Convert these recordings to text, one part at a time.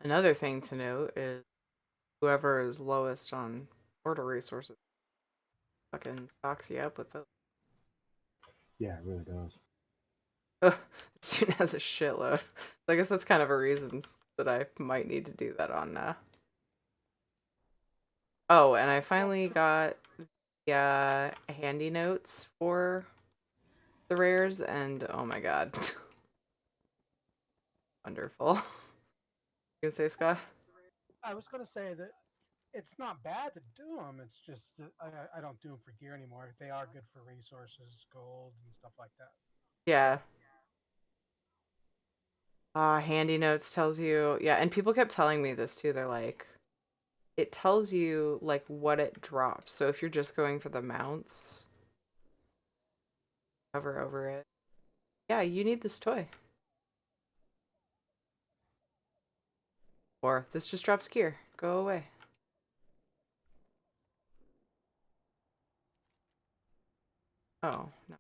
Another thing to note is whoever is lowest on portal resources fucking stocks you up with those. Yeah, it really does. Ugh, the student has a shitload. So I guess that's kind of a reason that I might need to do that on Oh, and I Well, finally got the handy notes for the rares, and oh my god. Wonderful. You gonna say, Scott? I was gonna say that it's not bad to do them. It's just that I don't do them for gear anymore. They are good for resources, gold, and stuff like that. Yeah. Handy notes tells you, yeah, and people kept telling me this too. They're like, it tells you like what it drops. So if you're just going for the mounts, hover over it. Yeah, you need this toy. Or this just drops gear. Go away. Oh, no.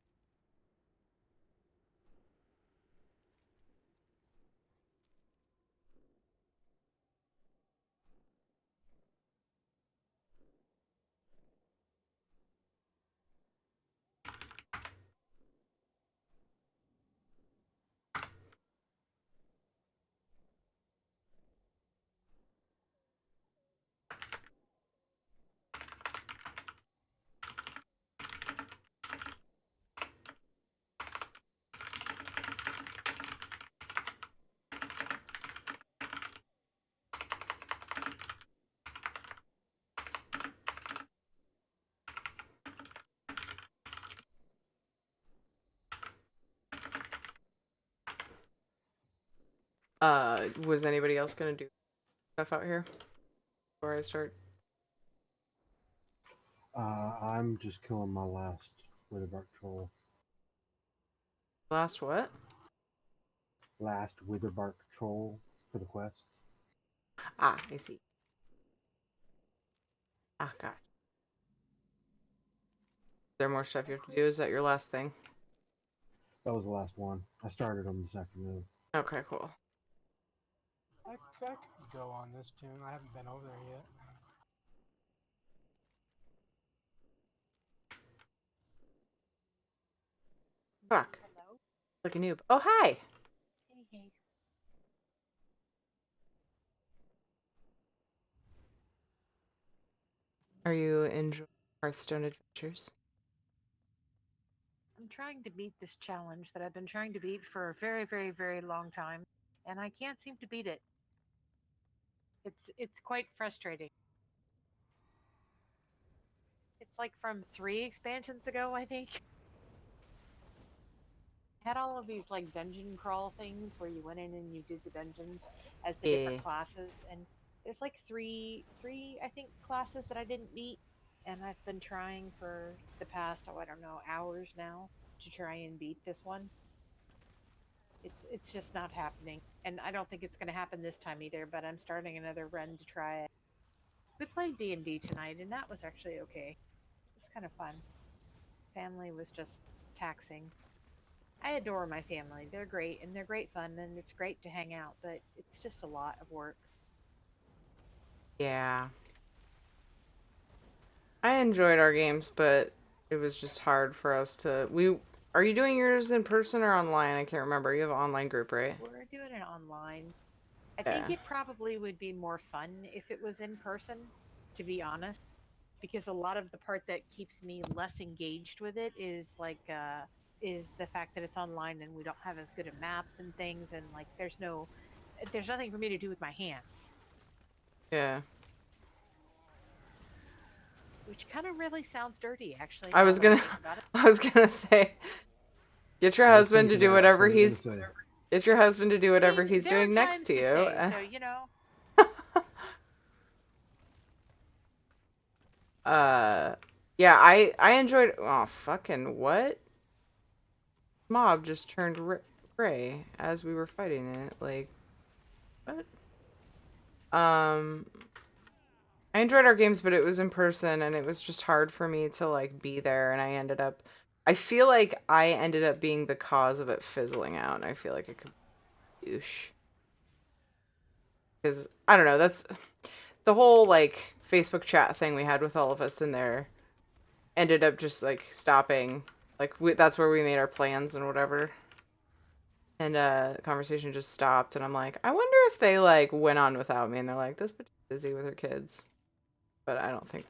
Was anybody else gonna do stuff out here before I start? I'm just killing my last Witherbark troll. Last what? Last Witherbark troll for the quest. Ah, I see. Ah, God. Is there more stuff you have to do? Is that your last thing? That was the last one. I started them this afternoon. Okay, cool. I could go on this tune. I haven't been over there yet. Fuck. Hello. Like a noob. Oh, hi! Hey, hey. Are you enjoying Hearthstone Adventures? I'm trying to beat this challenge that I've been trying to beat for a very, very, very long time, and I can't seem to beat it. It's quite frustrating. It's like from 3 expansions ago, I think. Had all of these like dungeon crawl things where you went in and you did the dungeons as the different Yeah. classes, and there's like three I think classes that I didn't beat, and I've been trying for the past, oh, I don't know, hours now to try and beat this one. It's just not happening, and I don't think it's going to happen this time either. But I'm starting another run to try it. We played D&D tonight, and that was actually okay. It's kind of fun. Family was just taxing. I adore my family. They're great, and they're great fun, and it's great to hang out. But it's just a lot of work. Yeah. I enjoyed our games, but it was just hard for us to. We Are you doing yours in person or online? I can't remember. You have an online group, right? We're doing it online. I think Yeah. it probably would be more fun if it was in person, to be honest, because a lot of the part that keeps me less engaged with it is the fact that it's online and we don't have as good of maps and things, and like there's nothing for me to do with my hands, Yeah. which kind of really sounds dirty actually I now was that I gonna. think about it. I was gonna say, get your I was husband to thinking do that. That's whatever what I was gonna he's. say. Get your husband to do I whatever mean, he's there are doing next times to to you. say, so you know. Uh, yeah. I enjoyed. Oh, fucking what? Mob just turned gray as we were fighting it. Like what? Um, I enjoyed our games, but it was in person and it was just hard for me to like be there and I feel like I ended up being the cause of it fizzling out and I feel like I could douche. Because, I don't know, that's the whole, like, Facebook chat thing we had with all of us in there ended up just, like, stopping. Like, that's where we made our plans and whatever. And the conversation just stopped, and I'm like, I wonder if they, like, went on without me, and they're like, this bitch is busy with her kids. But I don't think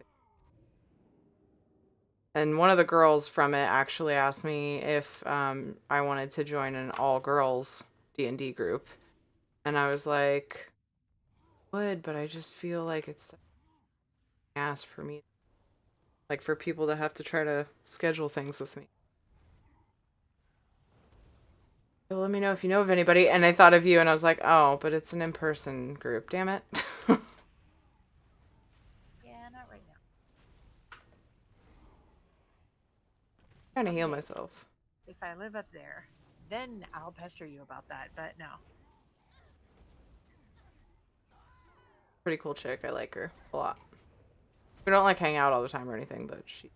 they... And one of the girls from it actually asked me if I wanted to join an all-girls D&D group. And I was like, would, but I just feel like it's an ass for me. Like, for people to have to try to schedule things with me. So let me know if you know of anybody. And I thought of you, and I was like, oh, but it's an in-person group. Damn it. Yeah, not right now. Trying to heal Someday, myself. if I live up there, then I'll pester you about that. But no. Pretty cool chick. I like her a lot. We don't, like, hang out all the time or anything, but she...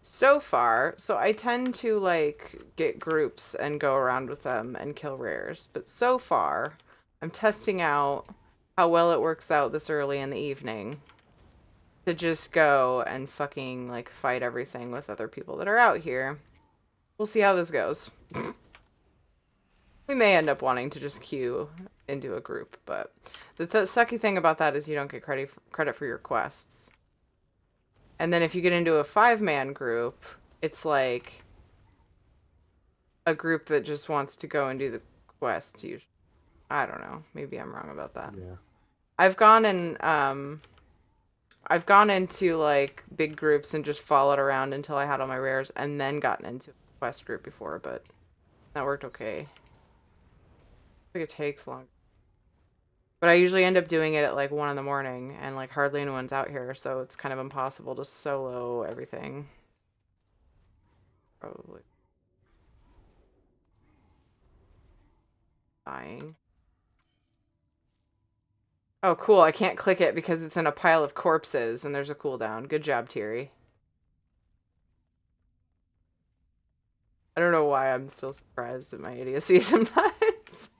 So far, so I tend to, like, get groups and go around with them and kill rares. But so far, I'm testing out how well it works out this early in the evening to just go and fucking, like, fight everything with other people that are out here. We'll see how this goes. We may end up wanting to just queue into a group, but the sucky thing about that is you don't get credit for your quests. And then if you get into a 5-man group, it's like a group that just wants to go and do the quests usually. I don't know. Maybe I'm wrong about that. Yeah. I've gone into like big groups and just followed around until I had all my rares and then gotten into a quest group before, but that worked okay. I think it takes long. But I usually end up doing it at like 1 in the morning and like hardly anyone's out here, so it's kind of impossible to solo everything. Probably. Dying. Oh, cool. I can't click it because it's in a pile of corpses and there's a cooldown. Good job, Thierry. I don't know why I'm still surprised at my idiocy sometimes. It's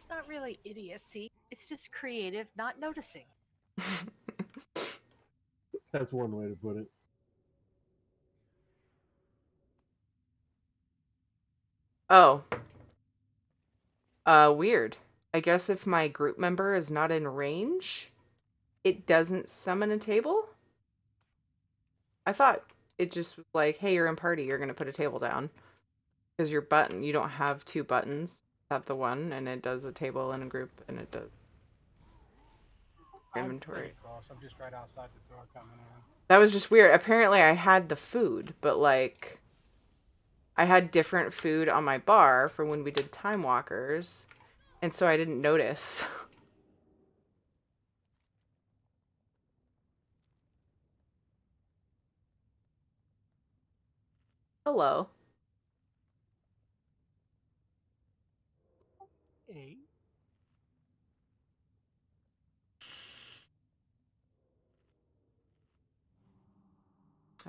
not really idiocy. It's just creative not noticing. That's one way to put it. Oh. Weird. I guess if my group member is not in range, it doesn't summon a table? I thought it just was like, hey, you're in party, you're gonna put a table down. Because your button, you don't have 2 buttons. You have the one, and it does a table in a group, and it does I'm inventory. pretty close. I'm just right outside the door coming in. That was just weird. Apparently I had the food, but like I had different food on my bar for when we did Time Walkers, and so I didn't notice. Hello. 8.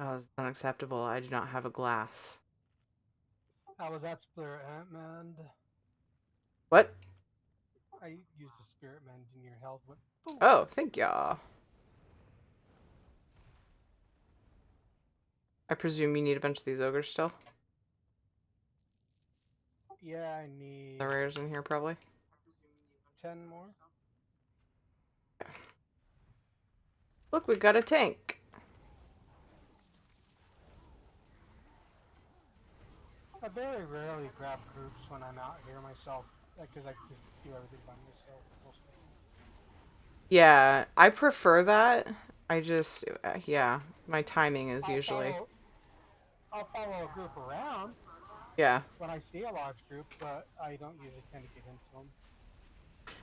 Oh, it's unacceptable. I do not have a glass. How was that spirit mend? What? I used a spirit mend and your health went boom. Oh, thank y'all. I presume you need a bunch of these ogres still? Yeah, I need The rares in here, probably. 10 more. Look, we got a tank. I very rarely grab groups when I'm out here myself, because I just do everything by myself mostly. Yeah, I prefer that. I just, yeah, my timing is usually. I'll follow a group around Yeah. when I see a large group, but I don't usually tend to get into them.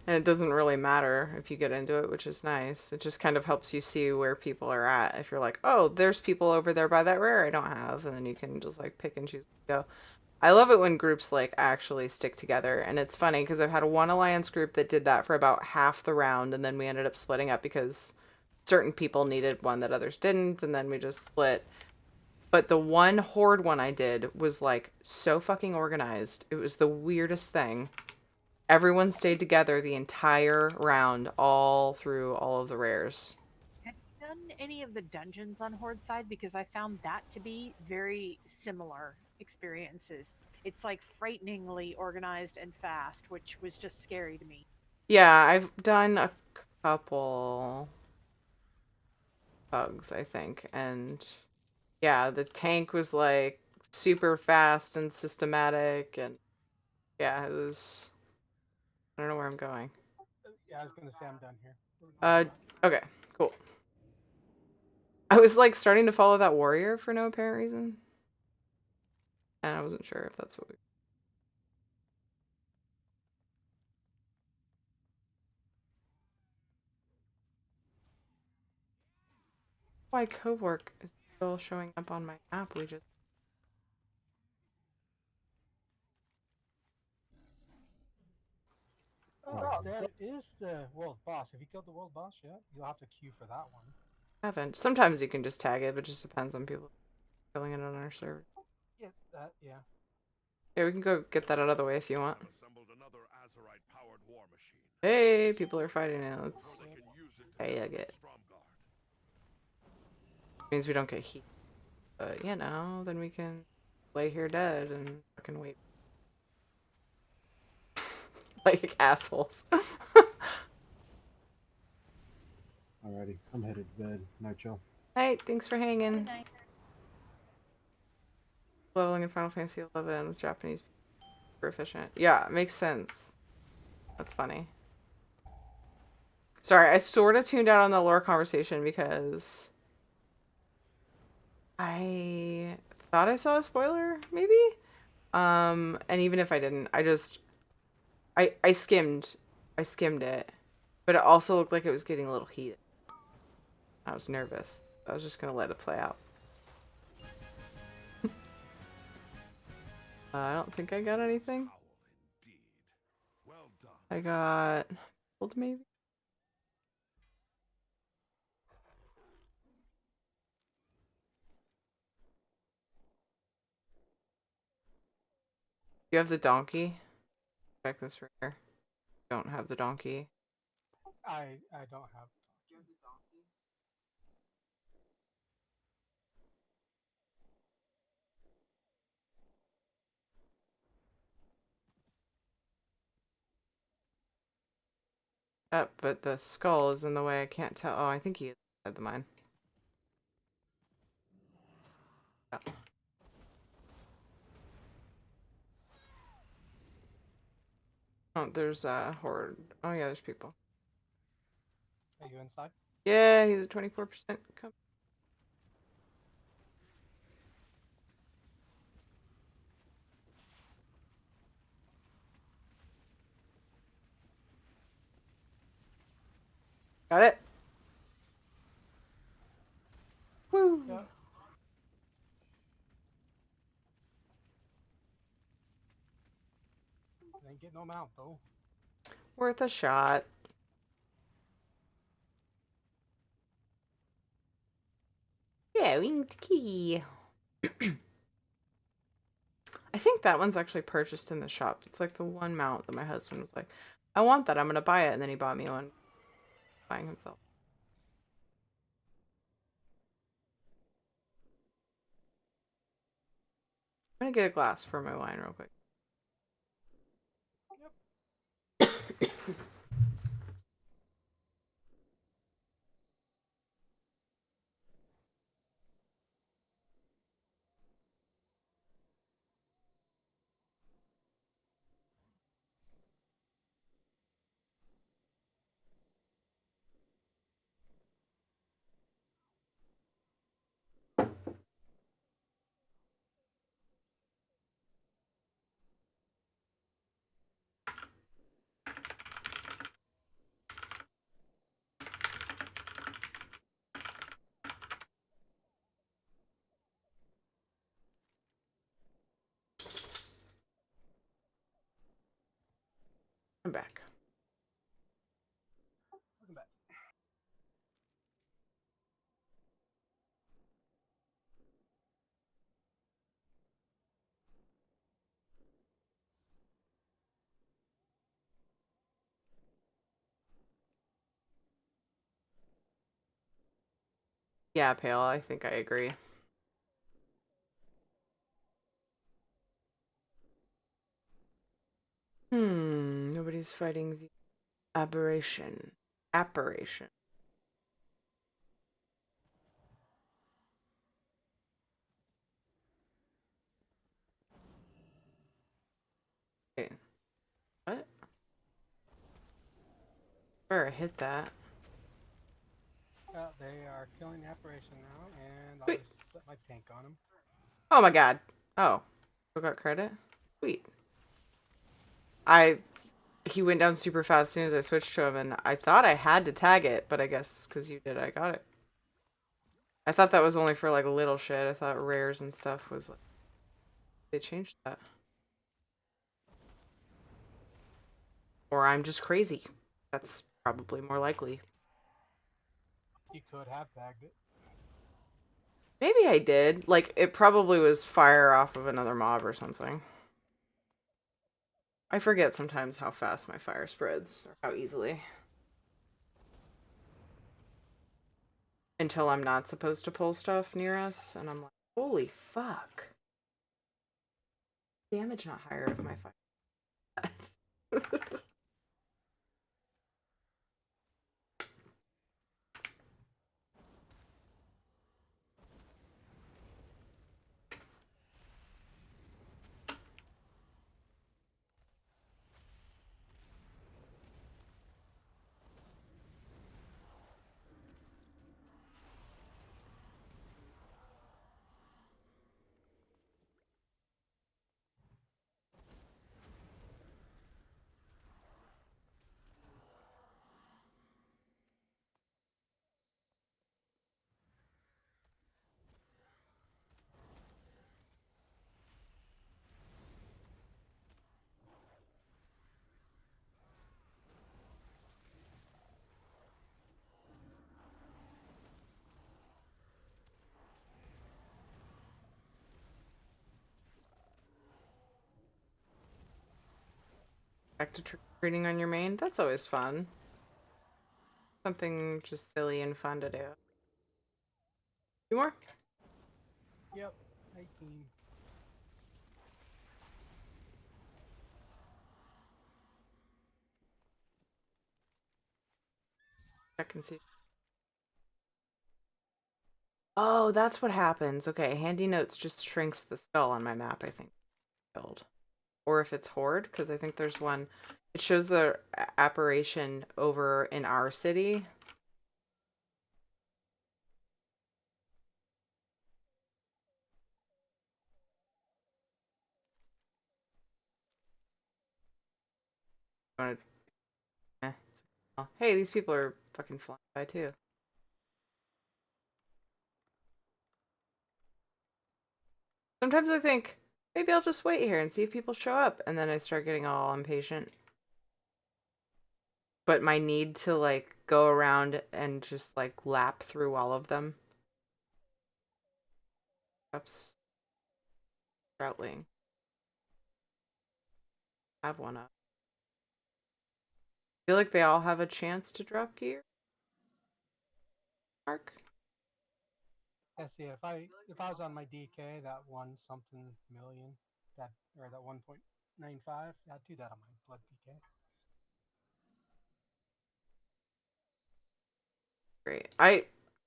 And it doesn't really matter if you get into it, which is nice. It just kind of helps you see where people are at. If you're like, oh, there's people over there by that rare I don't have, and then you can just like pick and choose to go. I love it when groups like actually stick together, and it's funny because I've had one alliance group that did that for about half the round, and then we ended up splitting up because certain people needed one that others didn't, and then we just split. But the one horde one I did was like so fucking organized. It was the weirdest thing. Everyone stayed together the entire round, all through all of the rares. Have you done any of the dungeons on Horde side? Because I found that to be very similar experiences. It's like frighteningly organized and fast, which was just scary to me. Yeah, I've done a couple bugs, I think. And yeah, the tank was like super fast and systematic. And yeah, it was. I don't know where I'm going. Yeah, I was gonna say I'm done here. Okay, cool. I was like starting to follow that warrior for no apparent reason. And I wasn't sure if that's what we. Why Covork is still showing up on my map. We just. Oh, that is the world boss. Have you killed the world boss yet? You'll have to queue for that one. Haven't. Sometimes you can just tag it, but it just depends on people killing it on our server. Yeah, that yeah. Yeah, we can go get that out of the way if you want. Assembled another Azerite-powered war machine. Hey, people are fighting now. Let's. So they can use it Hey, I as get. Stromguard. Means we don't get heat. But, you know, then we can lay here dead and fucking wait. Like assholes. Alrighty, I'm headed to bed. Night, y'all. Hey, thanks for hanging. Good night. Leveling in Final Fantasy 11 with Japanese proficient. Yeah, makes sense. That's funny. Sorry, I sort of tuned out on the lore conversation because I thought I saw a spoiler, maybe? And even if I didn't, I skimmed it, but it also looked like it was getting a little heated. I was nervous. I was just gonna let it play out. I don't think I got anything. Foul indeed. Well done. I got gold maybe. You have the donkey. Check this rare. Don't have the donkey. I don't have. But the skull is in the way. I can't tell. Oh, I think he had the mine. Oh. Oh, there's a horde. Oh yeah, there's people. Are you inside? Yeah, he's a 24%. Got it. Woo. Yeah. Ain't getting no mount though. Worth a shot. Yeah, winged key. I think that one's actually purchased in the shop. It's like the one mount that my husband was like, I want that. I'm gonna buy it, and then he bought me one, buying himself. I'm gonna get a glass for my wine real quick. I'm back. Welcome back. Yeah, Pale, I think I agree. Nobody's fighting the aberration. Apparition. Wait, what? Where I hit that? They are killing the apparition now, and I'll Wait. just set my tank on them. Oh my god. Oh. Still got credit? Sweet. He went down super fast as soon as I switched to him, and I thought I had to tag it, but I guess because you did, I got it. I thought that was only for like little shit. I thought rares and stuff was like, they changed that. Or I'm just crazy. That's probably more likely. You could have tagged it. Maybe I did. Like, it probably was fire off of another mob or something. I forget sometimes how fast my fire spreads, or how easily. Until I'm not supposed to pull stuff near us, and I'm like, holy fuck. Damage not higher if my fire. Back to trick-or-treating on your main? That's always fun. Something just silly and fun to do. Two more? Yep, 18. Check and see. Oh, that's what happens. Okay, handy notes just shrinks the skull on my map, I think. Build. Or if it's horde, because I think there's one. It shows the apparition over in our city. Wanna- oh, hey, these people are fucking flying by too. Sometimes I think, maybe I'll just wait here and see if people show up, and then I start getting all impatient. But my need to like go around and just like lap through all of them. Ups. Sproutling. Have one up. Feel like they all have a chance to drop gear. Mark. Yeah, see, if I was on my DK, that one something million, that or that 1.95, I'd do that on my blood DK. Great.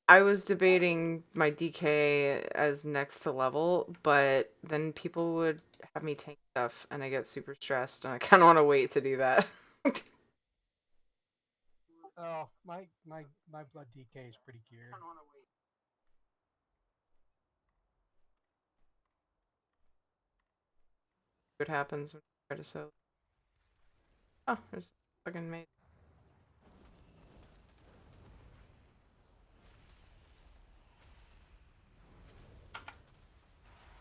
I was debating my DK as next to level, but then people would have me tank stuff and I get super stressed and I kind of want to wait to do that. Oh, my blood DK is pretty geared. What happens when you try to solo? Oh, there's fucking mate.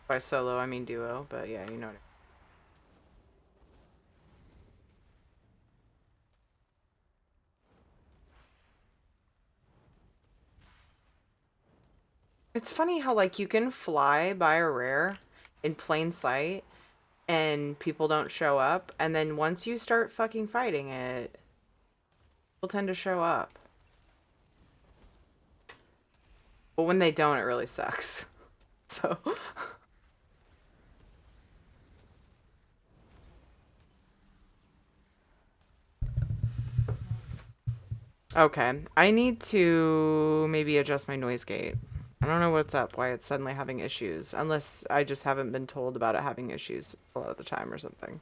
By solo, I mean duo, but yeah, you know what I mean. It's funny how like you can fly by a rare in plain sight and people don't show up, and then once you start fucking fighting it, people tend to show up. But when they don't, it really sucks. So okay, I need to maybe adjust my noise gate. I don't know what's up, why it's suddenly having issues, unless I just haven't been told about it having issues a lot of the time or something.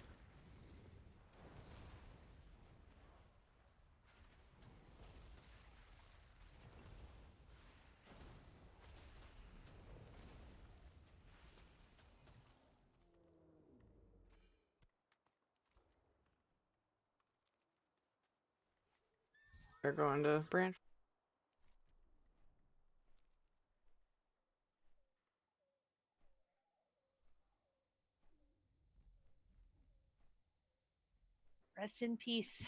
They're going to branch. Rest in peace,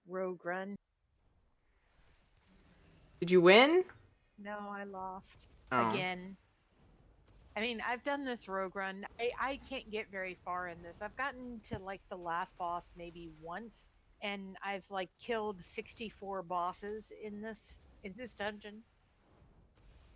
Rogue Run. Did you win? No, I lost Oh. again. I mean, I've done this Rogue Run. I can't get very far in this. I've gotten to like the last boss maybe once, and I've like killed 64 bosses in this dungeon.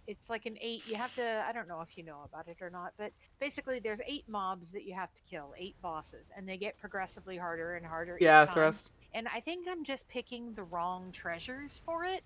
It's like an eight. You have to. I don't know if you know about it or not, but basically, there's 8 mobs that you have to kill, 8 bosses, and they get progressively harder and harder each Yeah, time. thrust. And I think I'm just picking the wrong treasures for it.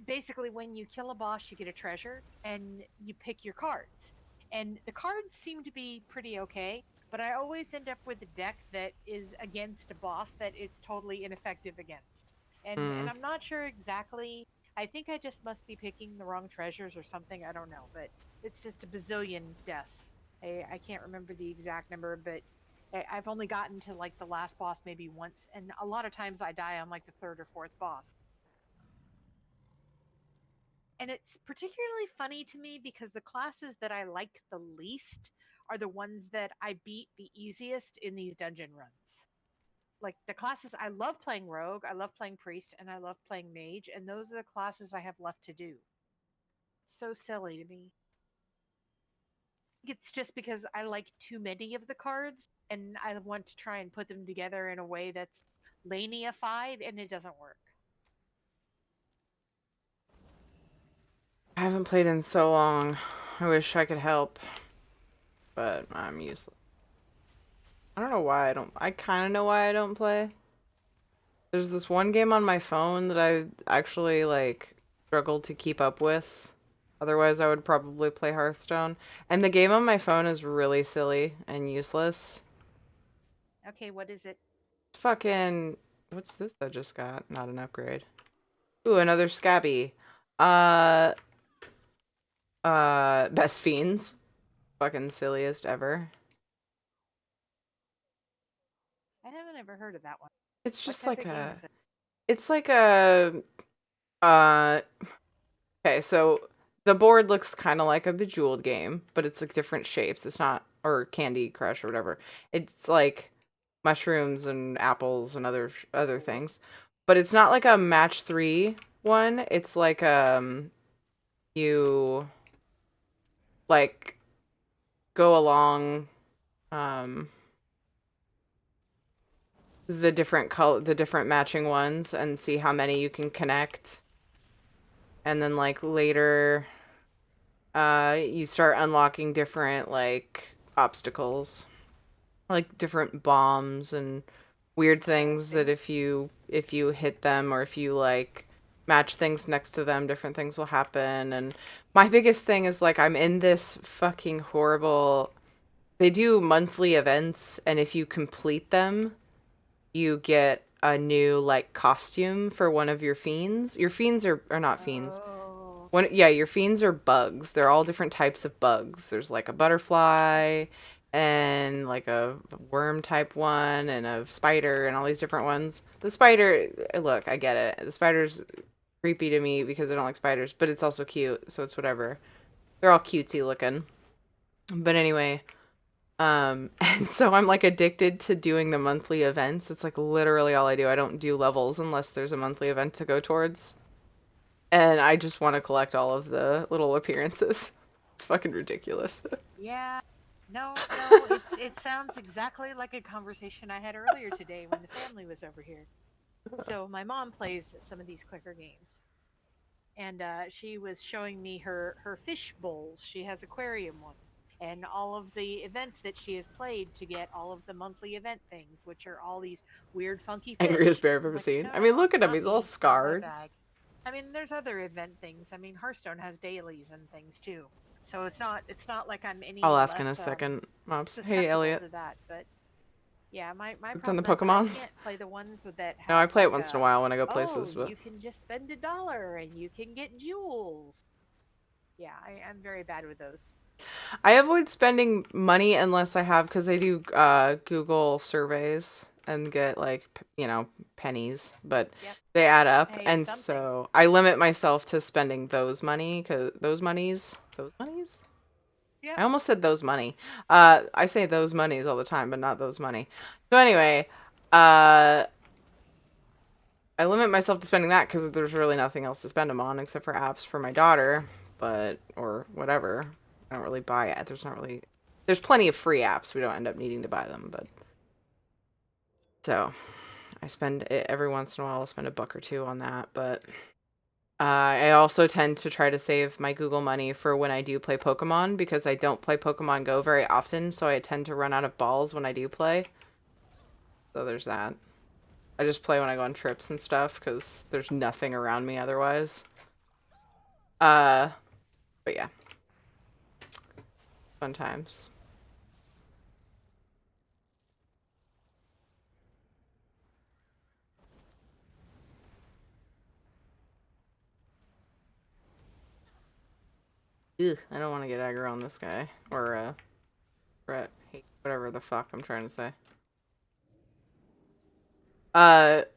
Basically, when you kill a boss, you get a treasure, and you pick your cards. And the cards seem to be pretty okay, but I always end up with a deck that is against a boss that it's totally ineffective against. And Mm. I'm not sure exactly. I think I just must be picking the wrong treasures or something. I don't know, but it's just a bazillion deaths. I can't remember the exact number, but I've only gotten to like the last boss maybe once, and a lot of times I die on like the third or fourth boss. And it's particularly funny to me because the classes that I like the least are the ones that I beat the easiest in these dungeon runs. Like the classes I love playing rogue, I love playing priest, and I love playing mage, and those are the classes I have left to do. So silly to me. It's just because I like too many of the cards and I want to try and put them together in a way that's laneified and it doesn't work. I haven't played in so long. I wish I could help, but I'm useless. I don't know why I don't. I kind of know why I don't play. There's this one game on my phone that I actually like struggled to keep up with. Otherwise, I would probably play Hearthstone. And the game on my phone is really silly and useless. Okay, what is it? It's fucking. What's this I just got? Not an upgrade. Ooh, another Scabby. Uh, Best Fiends. Fucking silliest ever. I haven't ever heard of that one. It's What just type like of game a. is it? It's like a. Uh, okay, so the board looks kind of like a Bejeweled game, but it's like different shapes. It's not, or Candy Crush or whatever. It's like mushrooms and apples and other things, but it's not like a match 3 one. It's like you like go along um the different matching ones and see how many you can connect, and then like later you start unlocking different like obstacles, like different bombs and weird things that Interesting. if you hit them or if you like match things next to them, different things will happen. And my biggest thing is like I'm in this fucking horrible, they do monthly events, and if you complete them, you get a new like costume for one of your fiends. Your fiends are not fiends. Oh. Yeah, your fiends are bugs. They're all different types of bugs. There's like a butterfly and like a worm type one and a spider and all these different ones. The spider, look, I get it. The spider's creepy to me because I don't like spiders, but it's also cute, so it's whatever. They're all cutesy looking. But anyway, and so I'm like addicted to doing the monthly events. It's like literally all I do. I don't do levels unless there's a monthly event to go towards. And I just want to collect all of the little appearances. It's fucking ridiculous. Yeah. No, it sounds exactly like a conversation I had earlier today when the family was over here. So my mom plays some of these clicker games, and she was showing me her fish bowls. She has aquarium ones, and all of the events that she has played to get all of the monthly event things, which are all these weird, funky Angriest fish. bear I've I was ever like, seen. I mean, no, look at him. not He's all me, not my scarred. bag. I mean, there's other event things. I mean, Hearthstone has dailies and things too, so it's not like I'm I'll any ask in less a second, Mops. Hey, susceptible Elliot. to that. But yeah, my Done the problem is I Pokemons? can't play the ones that No, I have play it like once in a while when I go oh, places, but you can just spend $1 and you can get jewels. Yeah, I'm very bad with those. I avoid spending money unless I have, because I do Google surveys and get like pennies, but Yep. they add up, Hey, it's and something. so I limit myself to spending those monies. I Yep. almost said those money. I say those monies all the time, but not those money. So anyway, I limit myself to spending that because there's really nothing else to spend them on except for apps for my daughter, or whatever. I don't really buy it. There's plenty of free apps. We don't end up needing to buy them, but so I spend it every once in a while. I'll spend $1 or $2 on that, but I also tend to try to save my Google money for when I do play Pokemon because I don't play Pokemon Go very often, so I tend to run out of balls when I do play. So there's that. I just play when I go on trips and stuff because there's nothing around me otherwise. Uh, but yeah, fun times. Ugh, I don't want to get aggro on this guy or Brett. Hate whatever the fuck I'm trying to say.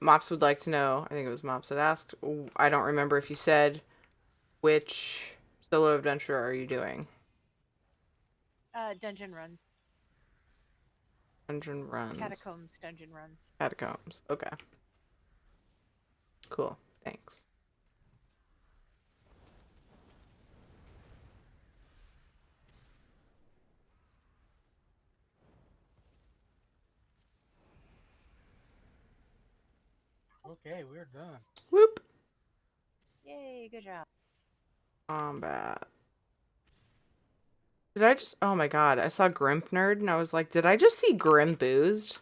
Mops would like to know. I think it was Mops that asked. I don't remember if you said which solo adventure are you doing. Dungeon runs, Dungeon runs. catacombs, dungeon runs. Catacombs. Okay. Cool. Thanks. Okay, we're done. Whoop. Yay, good job. Combat. Did I just... Oh my god. I saw Grimp Nerd and I was like, did I just see Grim Boozed?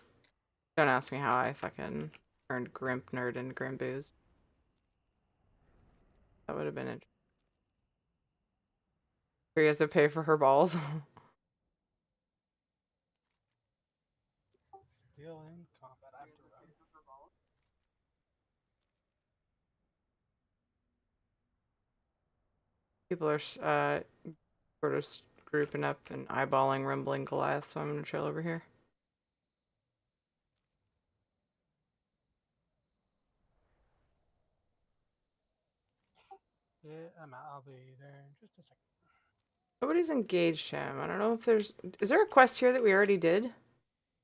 Don't ask me how I fucking turned Grimp Nerd into Grim Boozed. That would have been interesting. He has to pay for her balls. Still in combat. I have to run. People are sort of grouping up and eyeballing Rumbling Goliath, so I'm gonna chill over here. Yeah, I'm out. I'll be there in just a second. Nobody's engaged him. I don't know if there's... Is there a quest here that we already did?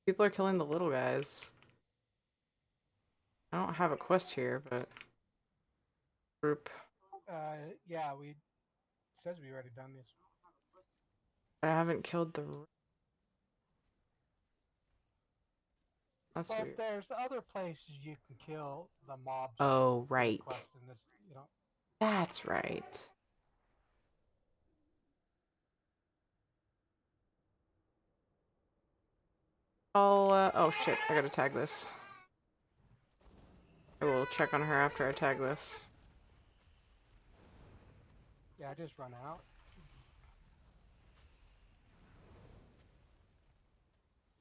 People are killing the little guys. I don't have a quest here, but... Group. Yeah, we says we already done this. I haven't killed the... That's But weird. there's other places you can kill the mobs. Oh, for the right. quest in this, That's right. Oh shit, I gotta tag this. I will check on her after I tag this. Yeah, just run out.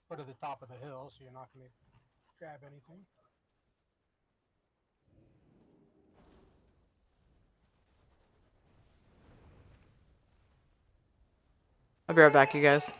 Go to the top of the hill, so you're not going to grab anything. I'll be right back, you guys.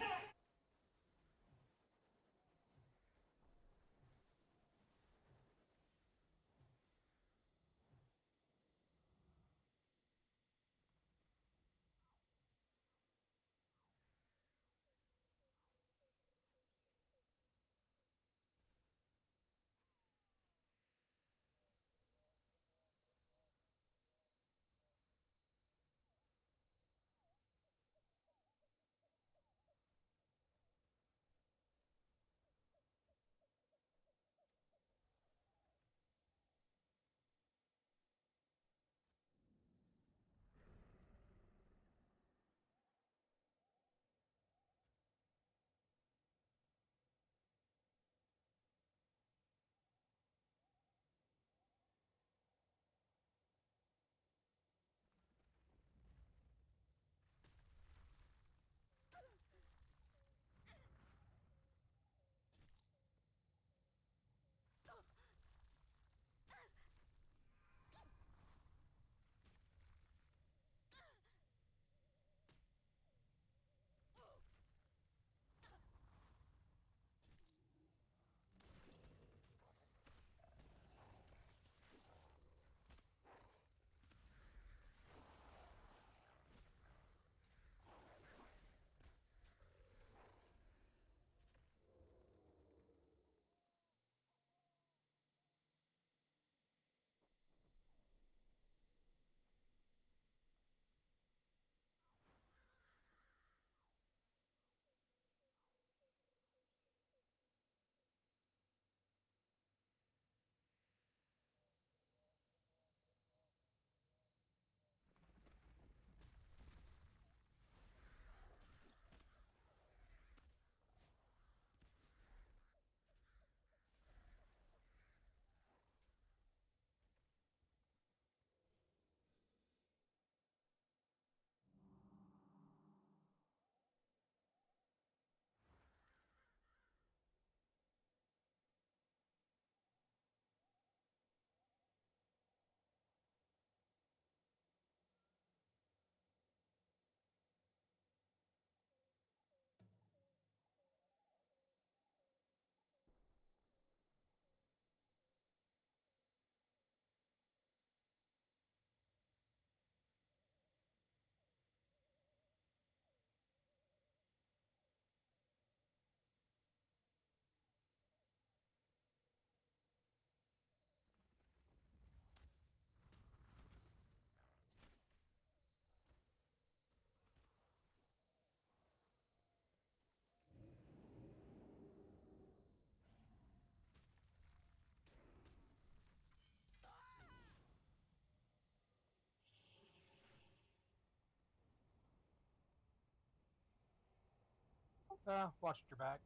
Watch your back.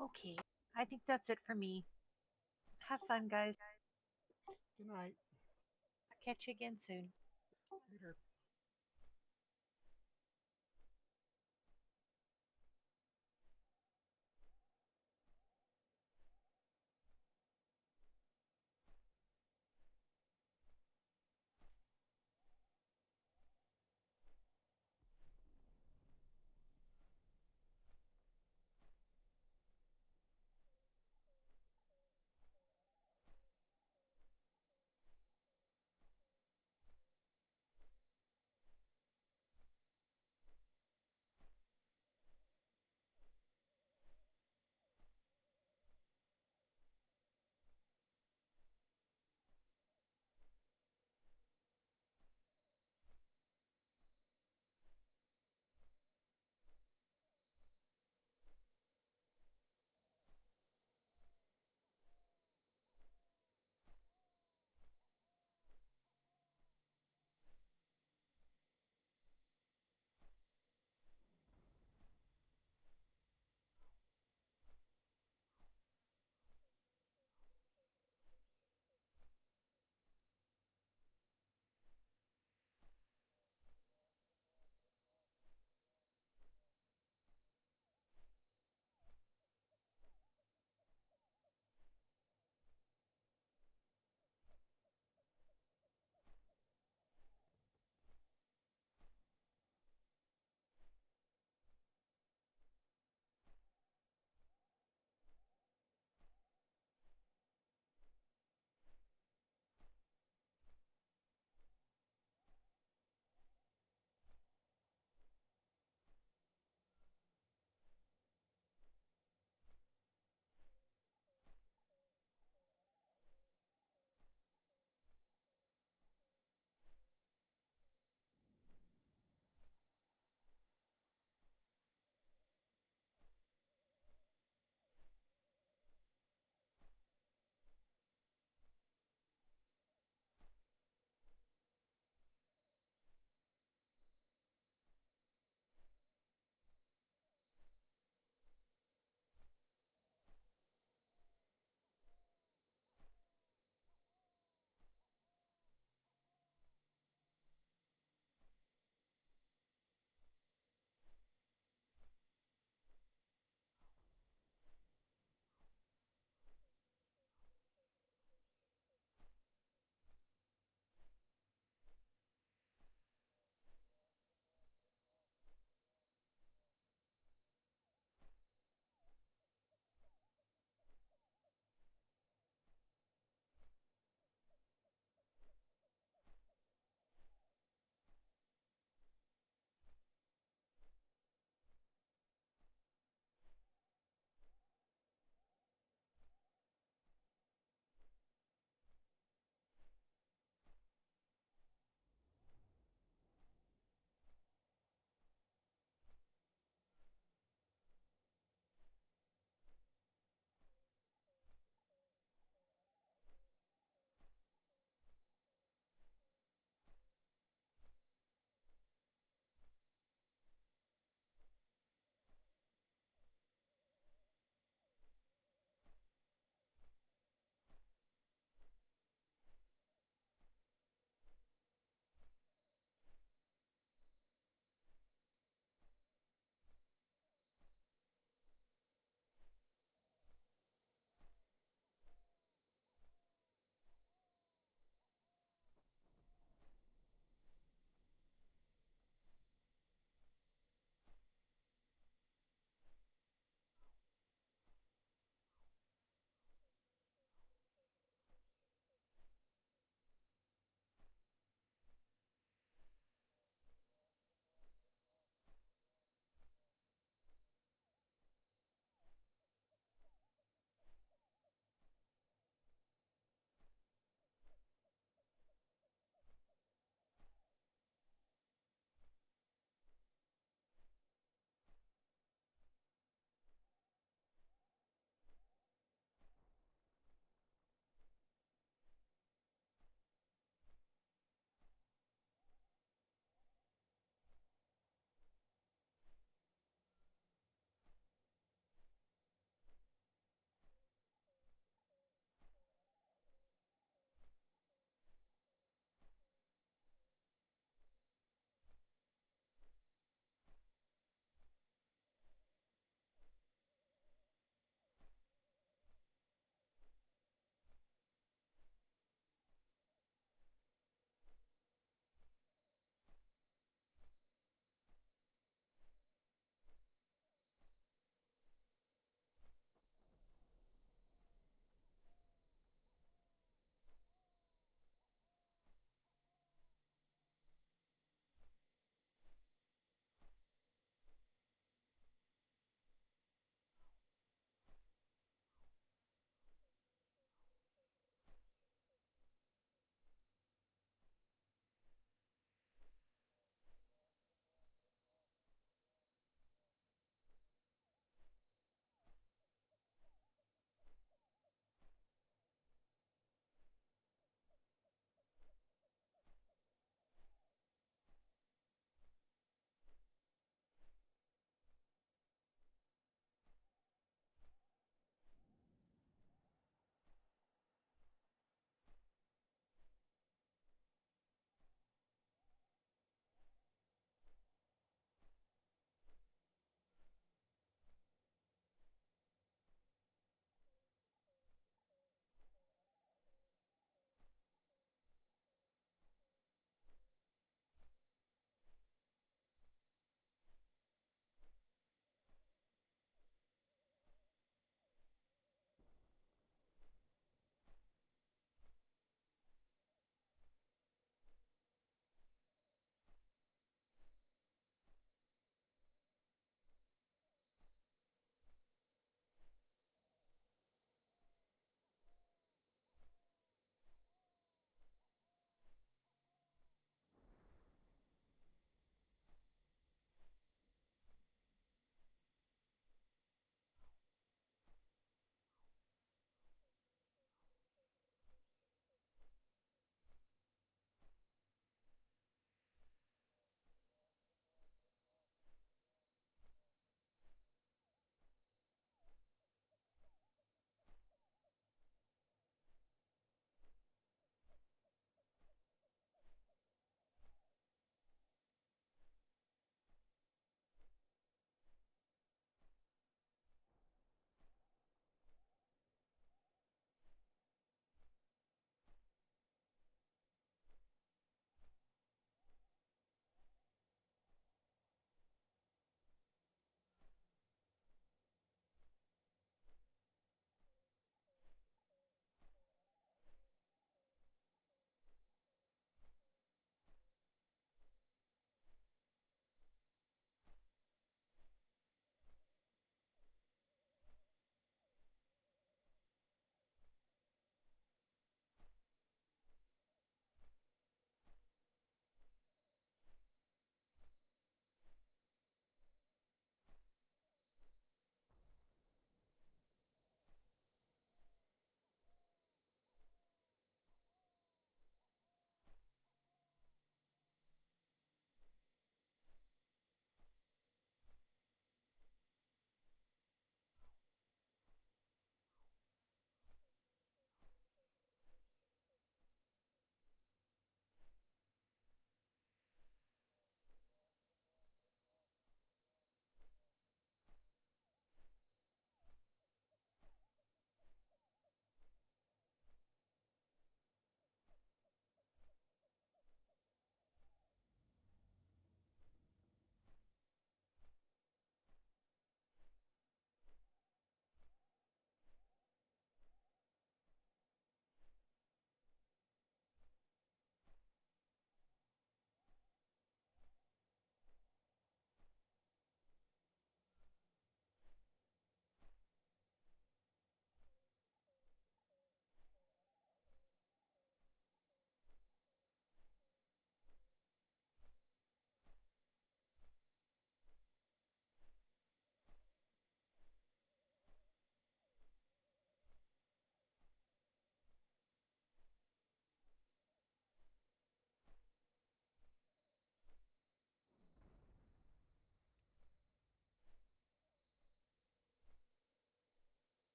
Okay. I think that's it for me. Have fun, guys. Good night. Catch you again soon. Later.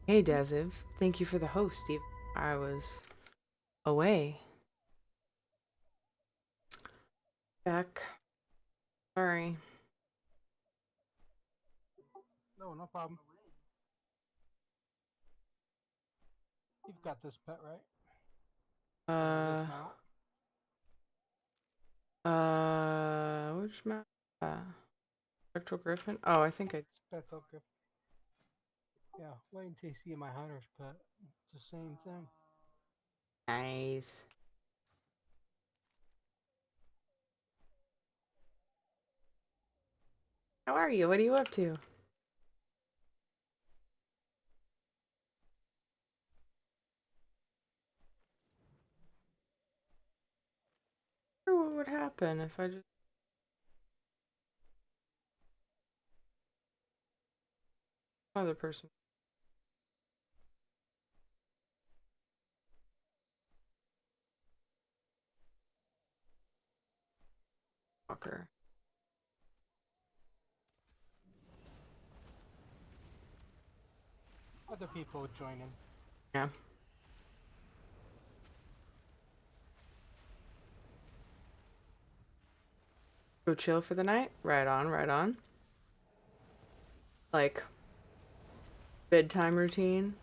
Hey, Daziv. Thank you for the host, Steve. I was away. Back. Sorry. No, no problem. You've got this pet, right? Or this mount? Which map? Spectral Griffin? Oh, I think I. Spectral Griffin. Yeah, wait until you see my hunter's pet. It's the same thing. Nice. How are you? What are you up to? I wonder what would happen if I just. Other person. Walker. Other people would join in. Yeah. Go chill for the night? Right on, right on. Like, bedtime routine?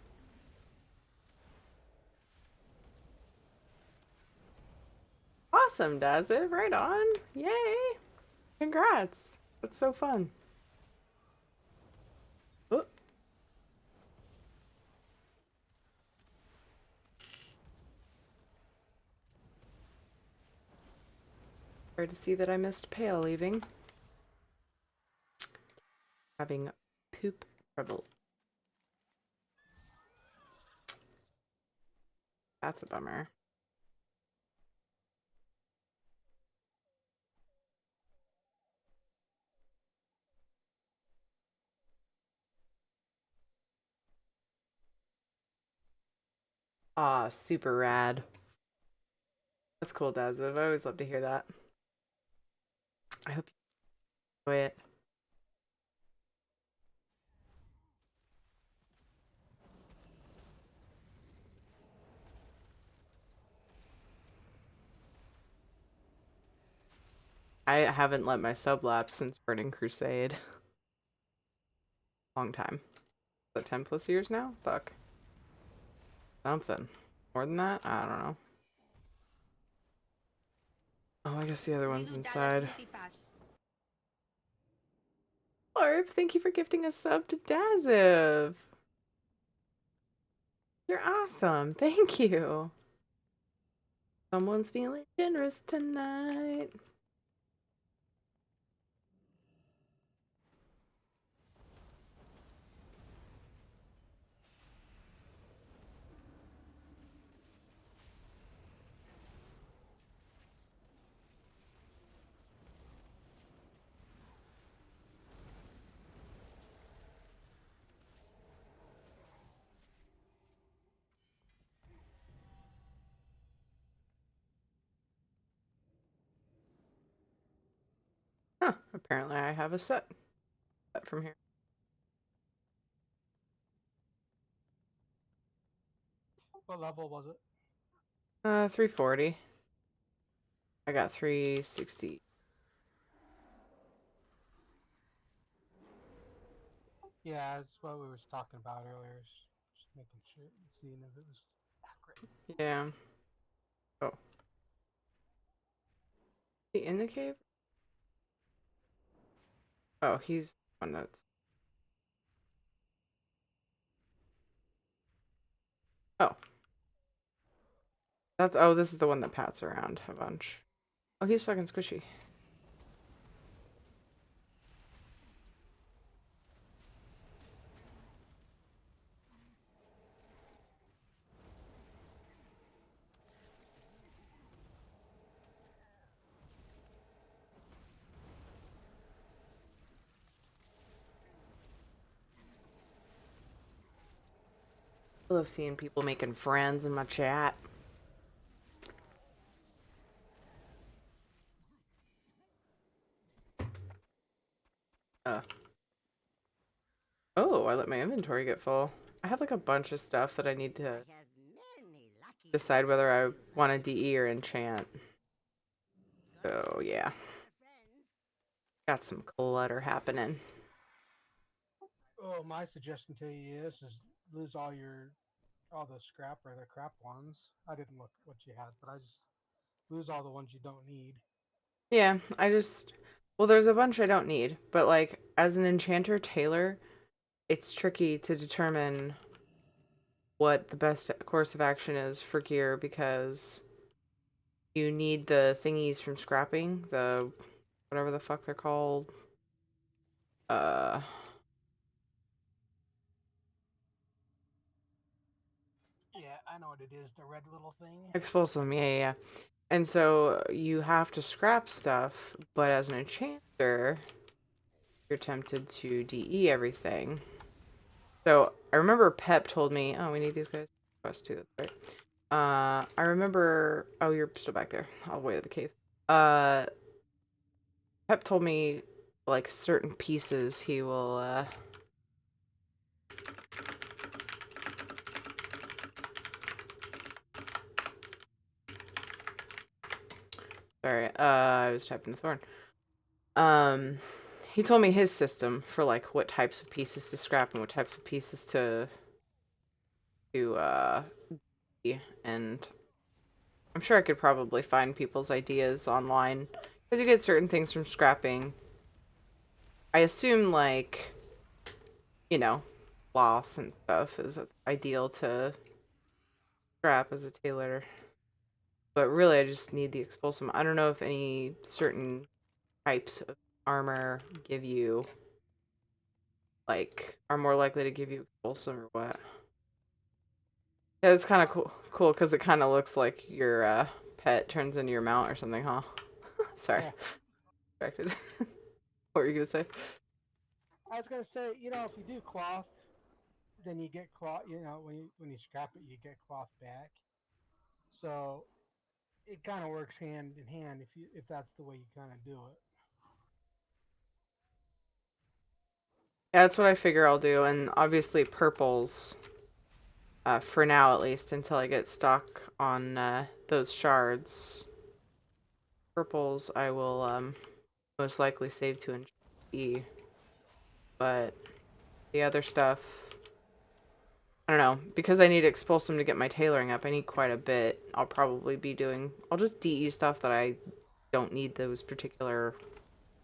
Awesome, does it? Right on. Yay. Congrats. That's so fun. Oh, sorry to see that I missed Pale leaving. Having poop trouble. That's a bummer. Aw, super rad. That's cool, Daziv. I always love to hear that. I hope you enjoy it. I haven't let my sub lapse since Burning Crusade. Long time. Is that 10 plus years now? Fuck. Something. More than that? I don't know. Oh, I guess the other one's inside. Orb, thank you for gifting a sub to Daziv. You're awesome. Thank you. Someone's feeling generous tonight. Huh. Apparently I have a set from here. What level was it? 340. I got 360. Yeah, that's what we was talking about earlier. Just making sure, seeing if it was accurate. Yeah. Oh. Is he in the cave? Oh, he's one that's. Oh. That's. Oh, this is the one that pats around a bunch. Oh, he's fucking squishy. I love seeing people making friends in my chat. Oh, I let my inventory get full. I have like a bunch of stuff that I need to decide whether I want to DE or enchant. So yeah, got some clutter happening. Oh, my suggestion to you is lose all the scrap or the crap ones. I didn't look what you had, but I just lose all the ones you don't need. Yeah, well, there's a bunch I don't need, but like as an enchanter tailor, it's tricky to determine what the best course of action is for gear because you need the thingies from scrapping, the whatever the fuck they're called. Uh, Yeah, I know what it is. The red little thing. Expulsum, yeah, yeah, yeah. And so you have to scrap stuff, but as an enchanter, you're tempted to DE everything. So I remember Pep told me, oh, we need these guys. Quest too, that's right. I remember. Oh, you're still back there. I'll wait at the cave. Uh, Pep told me like certain pieces he will. Sorry. I was typing the thorn. Um, he told me his system for like what types of pieces to scrap and what types of pieces to and I'm sure I could probably find people's ideas online because you get certain things from scrapping. I assume like, you know, cloth and stuff is ideal to scrap as a tailor. But really, I just need the expulsum. I don't know if any certain types of armor give you, like, are more likely to give you expulsum or what. Yeah, it's kind of cool because it kind of looks like your pet turns into your mount or something, huh? Sorry, Yeah. distracted. What were you gonna say? I was gonna say, if you do cloth, then you get cloth. When you scrap it, you get cloth back. So it kind of works hand in hand if that's the way you kind of do it. Yeah, that's what I figure I'll do, and obviously purples, for now at least, until I get stock on those shards. Purples I will most likely save to enchant E, but the other stuff, I don't know, because I need expulsum to get my tailoring up. I need quite a bit. I'll just DE stuff that I don't need those particular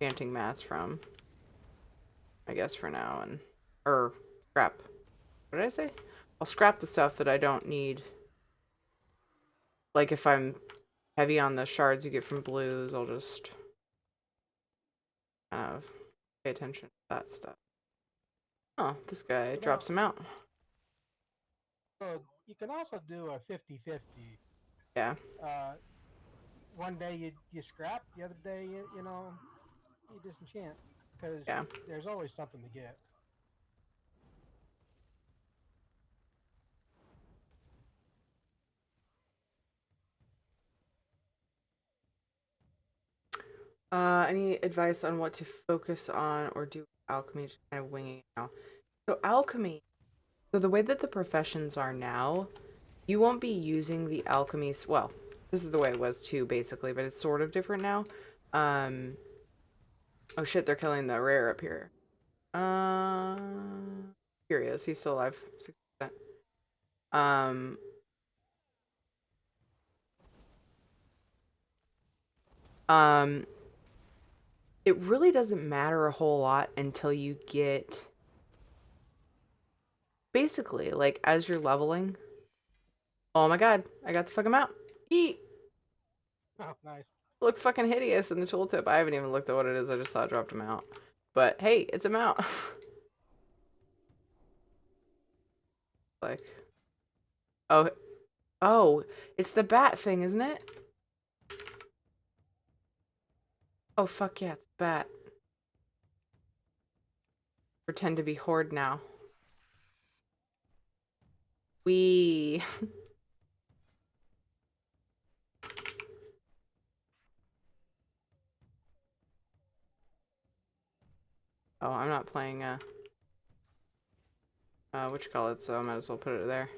enchanting mats from, I guess for now, or scrap. What did I say? I'll scrap the stuff that I don't need. Like if I'm heavy on the shards you get from blues, I'll just kind of pay attention to that stuff. Oh, this guy You know, drops them out. so you can also do a 50-50. Yeah. One day you scrap, the other day you disenchant because Yeah. there's always something to get. Any advice on what to focus on or do alchemy? Just kind of winging it now. So alchemy. So the way that the professions are now, you won't be using the alchemy. Well, this is the way it was too, basically, but it's sort of different now. Um. Oh shit! They're killing the rare up here. Uh. Here he is. He's still alive. 60%. Um. Um. It really doesn't matter a whole lot until you get basically like as you're leveling. Oh my god, I got the fucking mount. Eat. Oh, nice. Looks fucking hideous in the tooltip. I haven't even looked at what it is. I just saw it dropped a mount. But hey, it's a mount. Like, oh, oh, it's the bat thing, isn't it? Oh fuck yeah, it's the bat. Pretend to be Horde now. We. Oh, I'm not playing. what you call it, so I might as well put it there.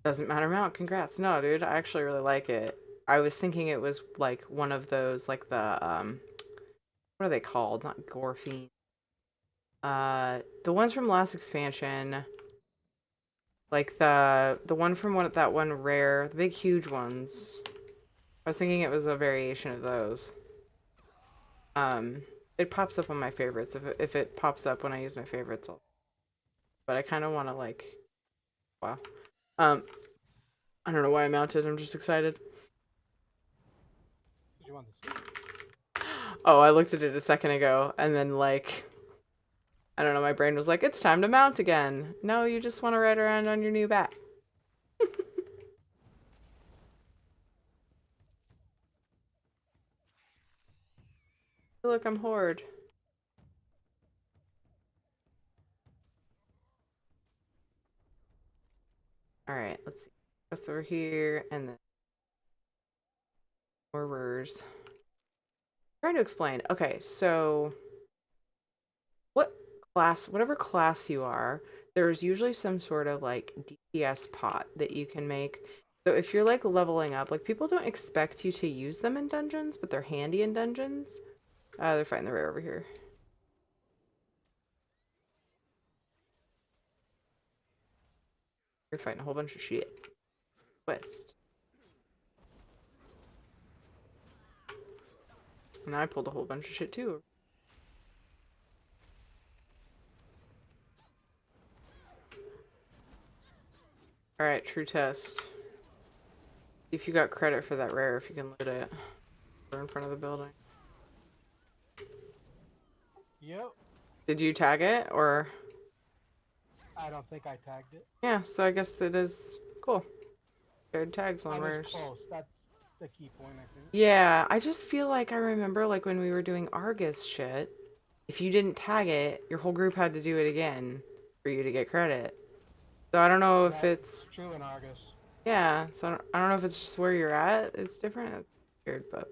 Doesn't matter mount, congrats. No, dude, I actually really like it. I was thinking it was like one of those, like the, what are they called? Not Gorfine. The ones from last expansion. Like the one from that one rare, the big huge ones. I was thinking it was a variation of those. It pops up on my favorites if it pops up when I use my favorites. But I kind of want to like, wow. I don't know why I mounted. I'm just excited. Did you want to see? Oh, I looked at it a second ago, and then like, I don't know. My brain was like, it's time to mount again. No, you just want to ride around on your new bat. Look, I'm Horde. Alright, let's see. What's over here, and then horrors. Trying to explain. Okay, so whatever class you are, there's usually some sort of like DPS pot that you can make. So if you're like leveling up, like people don't expect you to use them in dungeons, but they're handy in dungeons. They're fighting the rare over here. You're fighting a whole bunch of shit. Quest. And I pulled a whole bunch of shit too. Alright, true test. See if you got credit for that rare, if you can loot it. We're in front of the building. Yep. Did you tag it, or? I don't think I tagged it. Yeah, so I guess that is cool. Shared tags on I was rares. close. That's the key point, I think. Yeah, I just feel like I remember like when we were doing Argus shit, if you didn't tag it, your whole group had to do it again for you to get credit. So I don't know if it's true in August. yeah, so I don't know if it's just where you're at, it's different. It's weird, but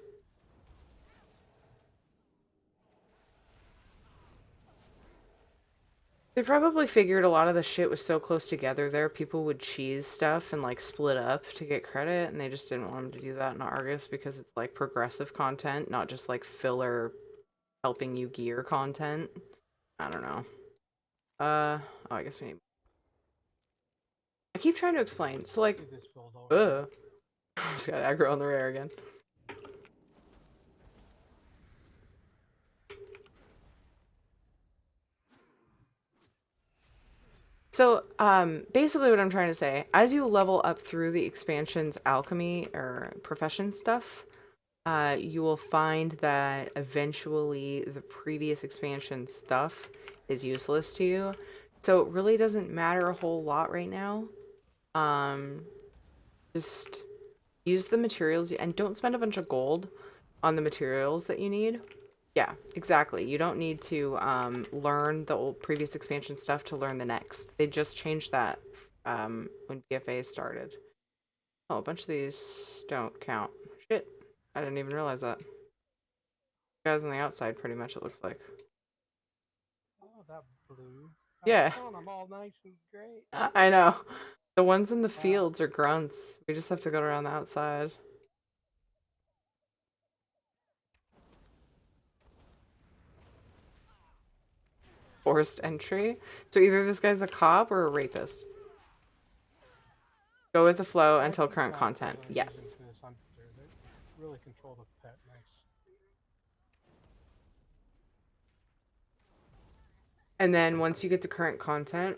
they probably figured a lot of the shit was so close together there, people would cheese stuff and like split up to get credit, and they just didn't want them to do that in Argus because it's like progressive content, not just like filler helping you gear content. I don't know. Oh, I guess we need. I keep trying to explain. So like, This filled over. just got aggro on the rare again. So, basically what I'm trying to say, as you level up through the expansion's alchemy or profession stuff, you will find that eventually the previous expansion stuff is useless to you. So it really doesn't matter a whole lot right now. Just use the materials and don't spend a bunch of gold on the materials that you need. Yeah, exactly. You don't need to learn the old previous expansion stuff to learn the next. They just changed that when BFA started. Oh, a bunch of these don't count. Shit. I didn't even realize that. Guys on the outside, pretty much, it looks like. Oh, that blue. Yeah. Killing them all nice and great. I know. The ones in the Wow. fields are grunts. We just have to go around the outside. Forced entry. So either this guy's a cop or a rapist. Go with the flow until current content. Yes. They really control the pet nice. And then once you get to current content,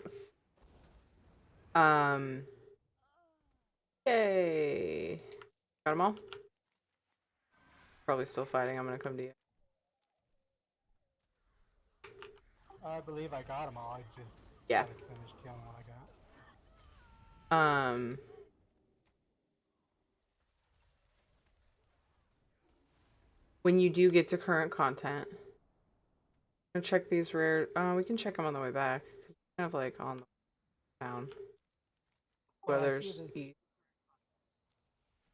yay. Got them all? Probably still fighting. I'm gonna come to you. I believe I got them all. I just Yeah. gotta finish killing what I got. When you do get to current content, I'm gonna check these rare. We can check them on the way back. Cause it's kind of like on the town. Oh, I see Weathers.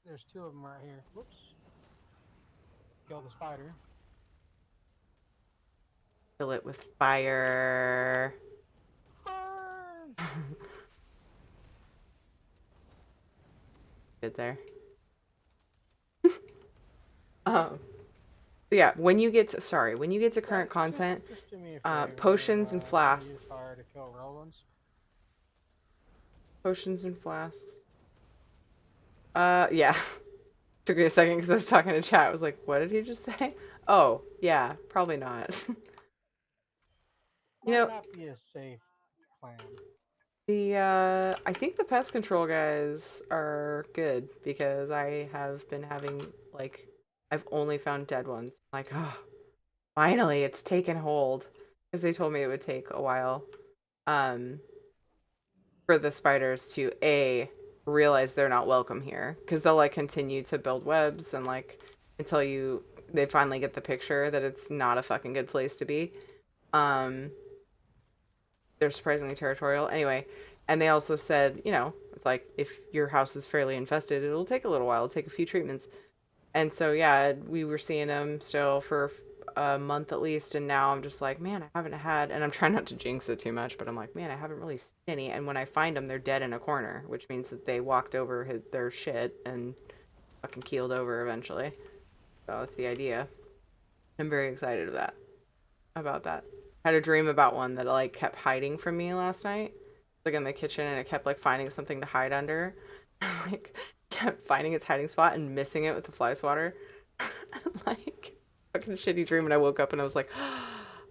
there's two of them right here. Whoops. Kill the spider. Kill it with fire. Fire! Get there. Um, yeah, when you get to, sorry, when you get to current content, Just do me a favor. potions and Can you use flasks. fire to kill Roland's? Potions and flasks. Yeah. Took me a second because I was talking to chat. I was like, what did he just say? Oh, yeah, probably not. You Might know, not be a safe plan. I think the pest control guys are good because I have been having, like, I've only found dead ones. Like, oh, finally, it's taken hold. Because they told me it would take a while. Um, for the spiders to realize they're not welcome here, because they'll like continue to build webs and like until they finally get the picture that it's not a fucking good place to be. um they're surprisingly territorial anyway. And they also said, it's like if your house is fairly infested, it'll take a little while, it'll take a few treatments. And so, yeah, we were seeing them still for a month at least. And now I'm just like, man, I haven't had, and I'm trying not to jinx it too much, but I'm like, man, I haven't really seen any. And when I find them, they're dead in a corner, which means that they walked over their shit and fucking keeled over eventually. So that's the idea. I'm very excited about that. I had a dream about one that like kept hiding from me last night, like in the kitchen, and it kept like finding something to hide under. I was like, kept finding its hiding spot and missing it with the fly swatter. Like, fucking shitty dream. And I woke up and I was like,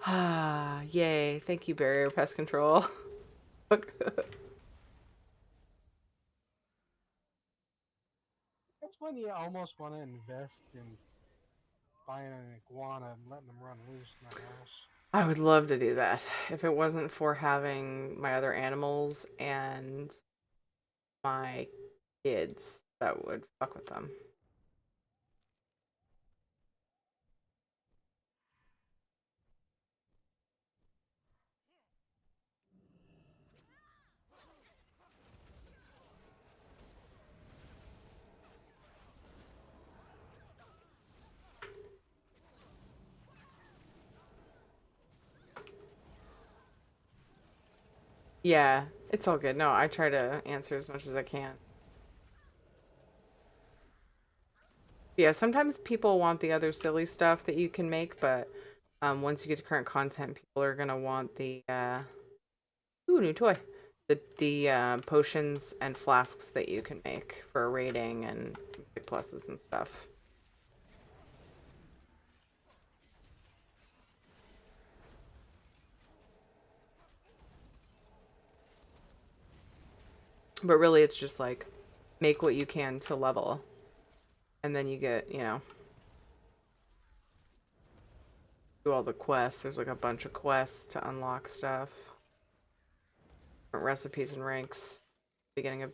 ah, yay, thank you, barrier pest control. That's when you almost want to invest in buying an iguana and letting them run loose in the house. I would love to do that if it wasn't for having my other animals and my kids that would fuck with them. Yeah, it's all good. No, I try to answer as much as I can. Yeah, sometimes people want the other silly stuff that you can make, but once you get to current content, people are gonna want the ooh, new toy. The potions and flasks that you can make for raiding and big pluses and stuff. But really, it's just like make what you can to level, and then you get, do all the quests. There's like a bunch of quests to unlock stuff, different recipes and ranks. Beginning of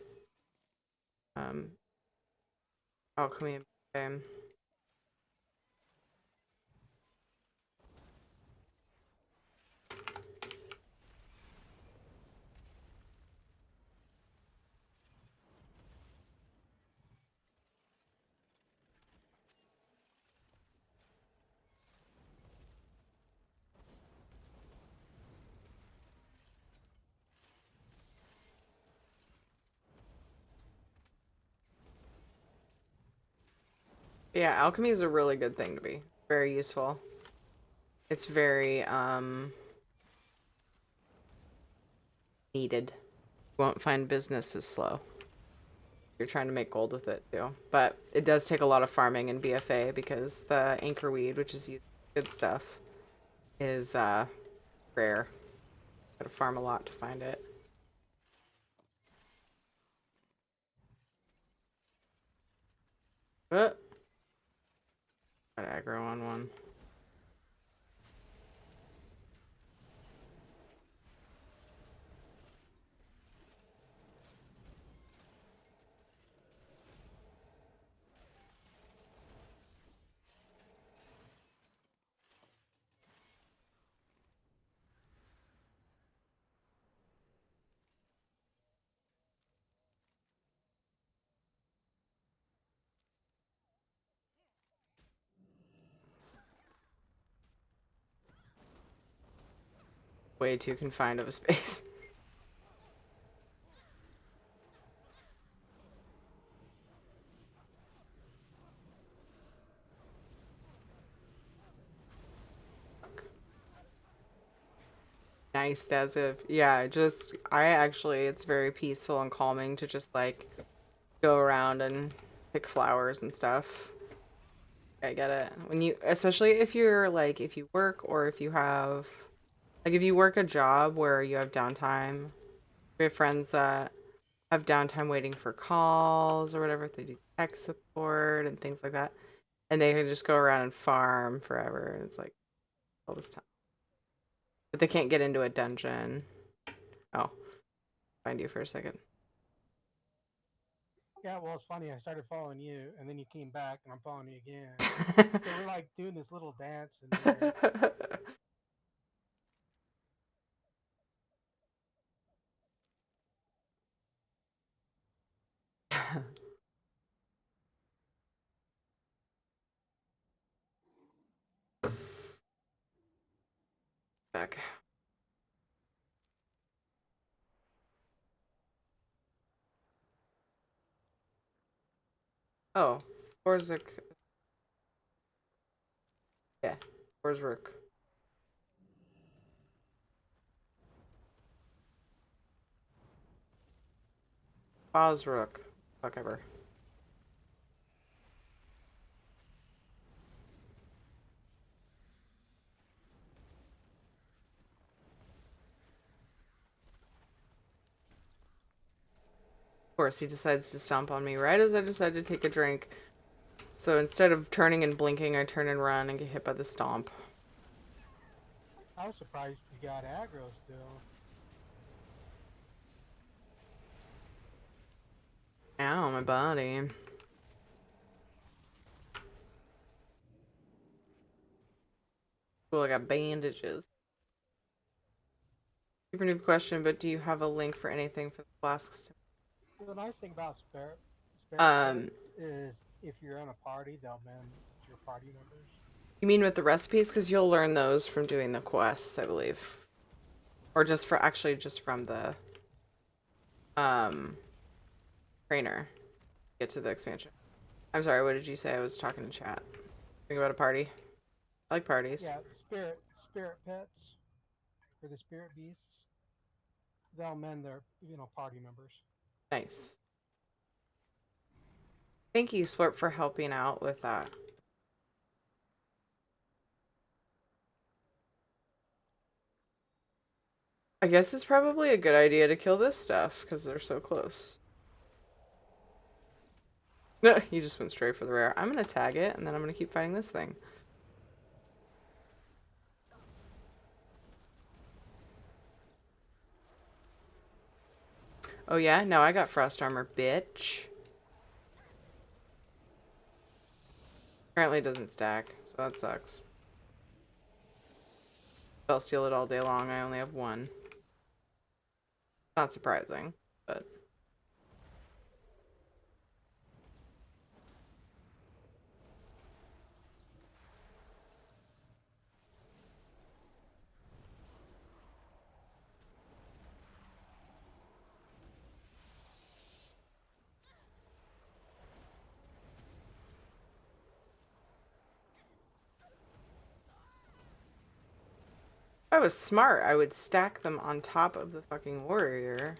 um alchemy game. Yeah, alchemy is a really good thing to be. Very useful. It's very needed. You won't find business is slow. You're trying to make gold with it too. But it does take a lot of farming in BFA because the anchorweed, which is good stuff, is rare. Gotta farm a lot to find it. Got aggro on one. Way too confined of a space. nice as if, yeah, just, I actually, it's very peaceful and calming to just, like, go around and pick flowers and stuff. I get it. When you, especially if you're, like, if you work or if you have, like, if you work a job where you have downtime, we have friends that have downtime waiting for calls or whatever, if they do tech support and things like that, and they can just go around and farm forever, and it's, like, all this time. But they can't get into a dungeon. Oh, find you for a second. Yeah, well, it's funny. I started following you, and then you came back, and I'm following you again. So we're like doing this little dance in there. Back. Oh, Orzik. Yeah, Orzruk. Osrook. Fuck ever. Of course, he decides to stomp on me right as I decide to take a drink. So instead of turning and blinking, I turn and run and get hit by the stomp. I was surprised you got aggro still. Ow, my body. Cool, I got bandages. Super noob question, but do you have a link for anything for the flasks? The nice thing about spirit Um, pets is if you're in a party, they'll mend your party members. you mean with the recipes? Because you'll learn those from doing the quests, I believe. Or just for, actually just from the, trainer. Get to the expansion. I'm sorry, what did you say? I was talking to chat. Think about a party. I like parties. Yeah, spirit pets or the spirit beasts, they'll mend their party members. Nice. Thank you, Slurp, for helping out with that. I guess it's probably a good idea to kill this stuff, because they're so close. You just went straight for the rare. I'm gonna tag it, and then I'm gonna keep fighting this thing. Oh yeah? No, I got frost armor, bitch. Apparently it doesn't stack, so that sucks. I'll steal it all day long. I only have one. Not surprising, but... If I was smart, I would stack them on top of the fucking warrior.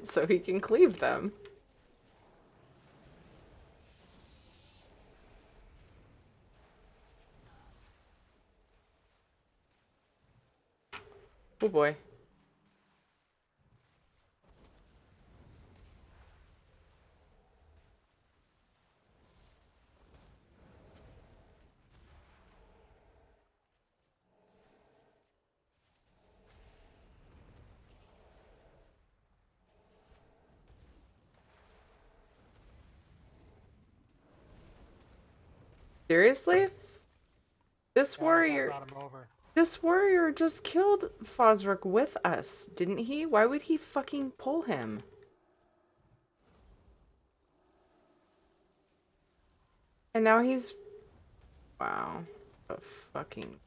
So he can cleave them. Oh boy. Seriously? This Yeah, warrior... brought him over. This warrior just killed Fosric with us, didn't he? Why would he fucking pull him? And now he's... Wow. A fucking...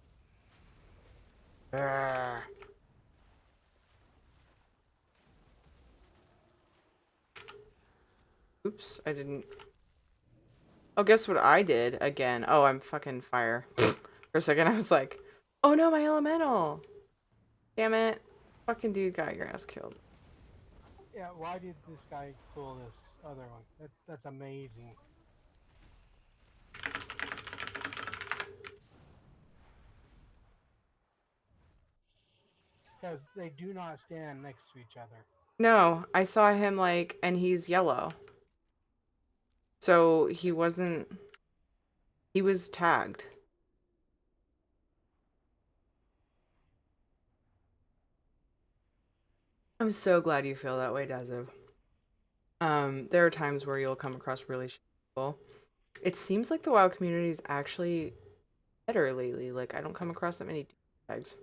Urgh. Oops, I didn't... Oh, guess what I did again? Oh, I'm fucking fire. For a second, I was like, Oh no, my elemental! Damn it. Fucking dude got your ass killed. Yeah, why did this guy pull this other one? That's amazing. Because they do not stand next to each other. No, I saw him like, and he's yellow. So he wasn't. He was tagged. I'm so glad you feel that way, Daziv. There are times where you'll come across really shitty people. It seems like the WoW community is actually better lately. Like, I don't come across that many tags.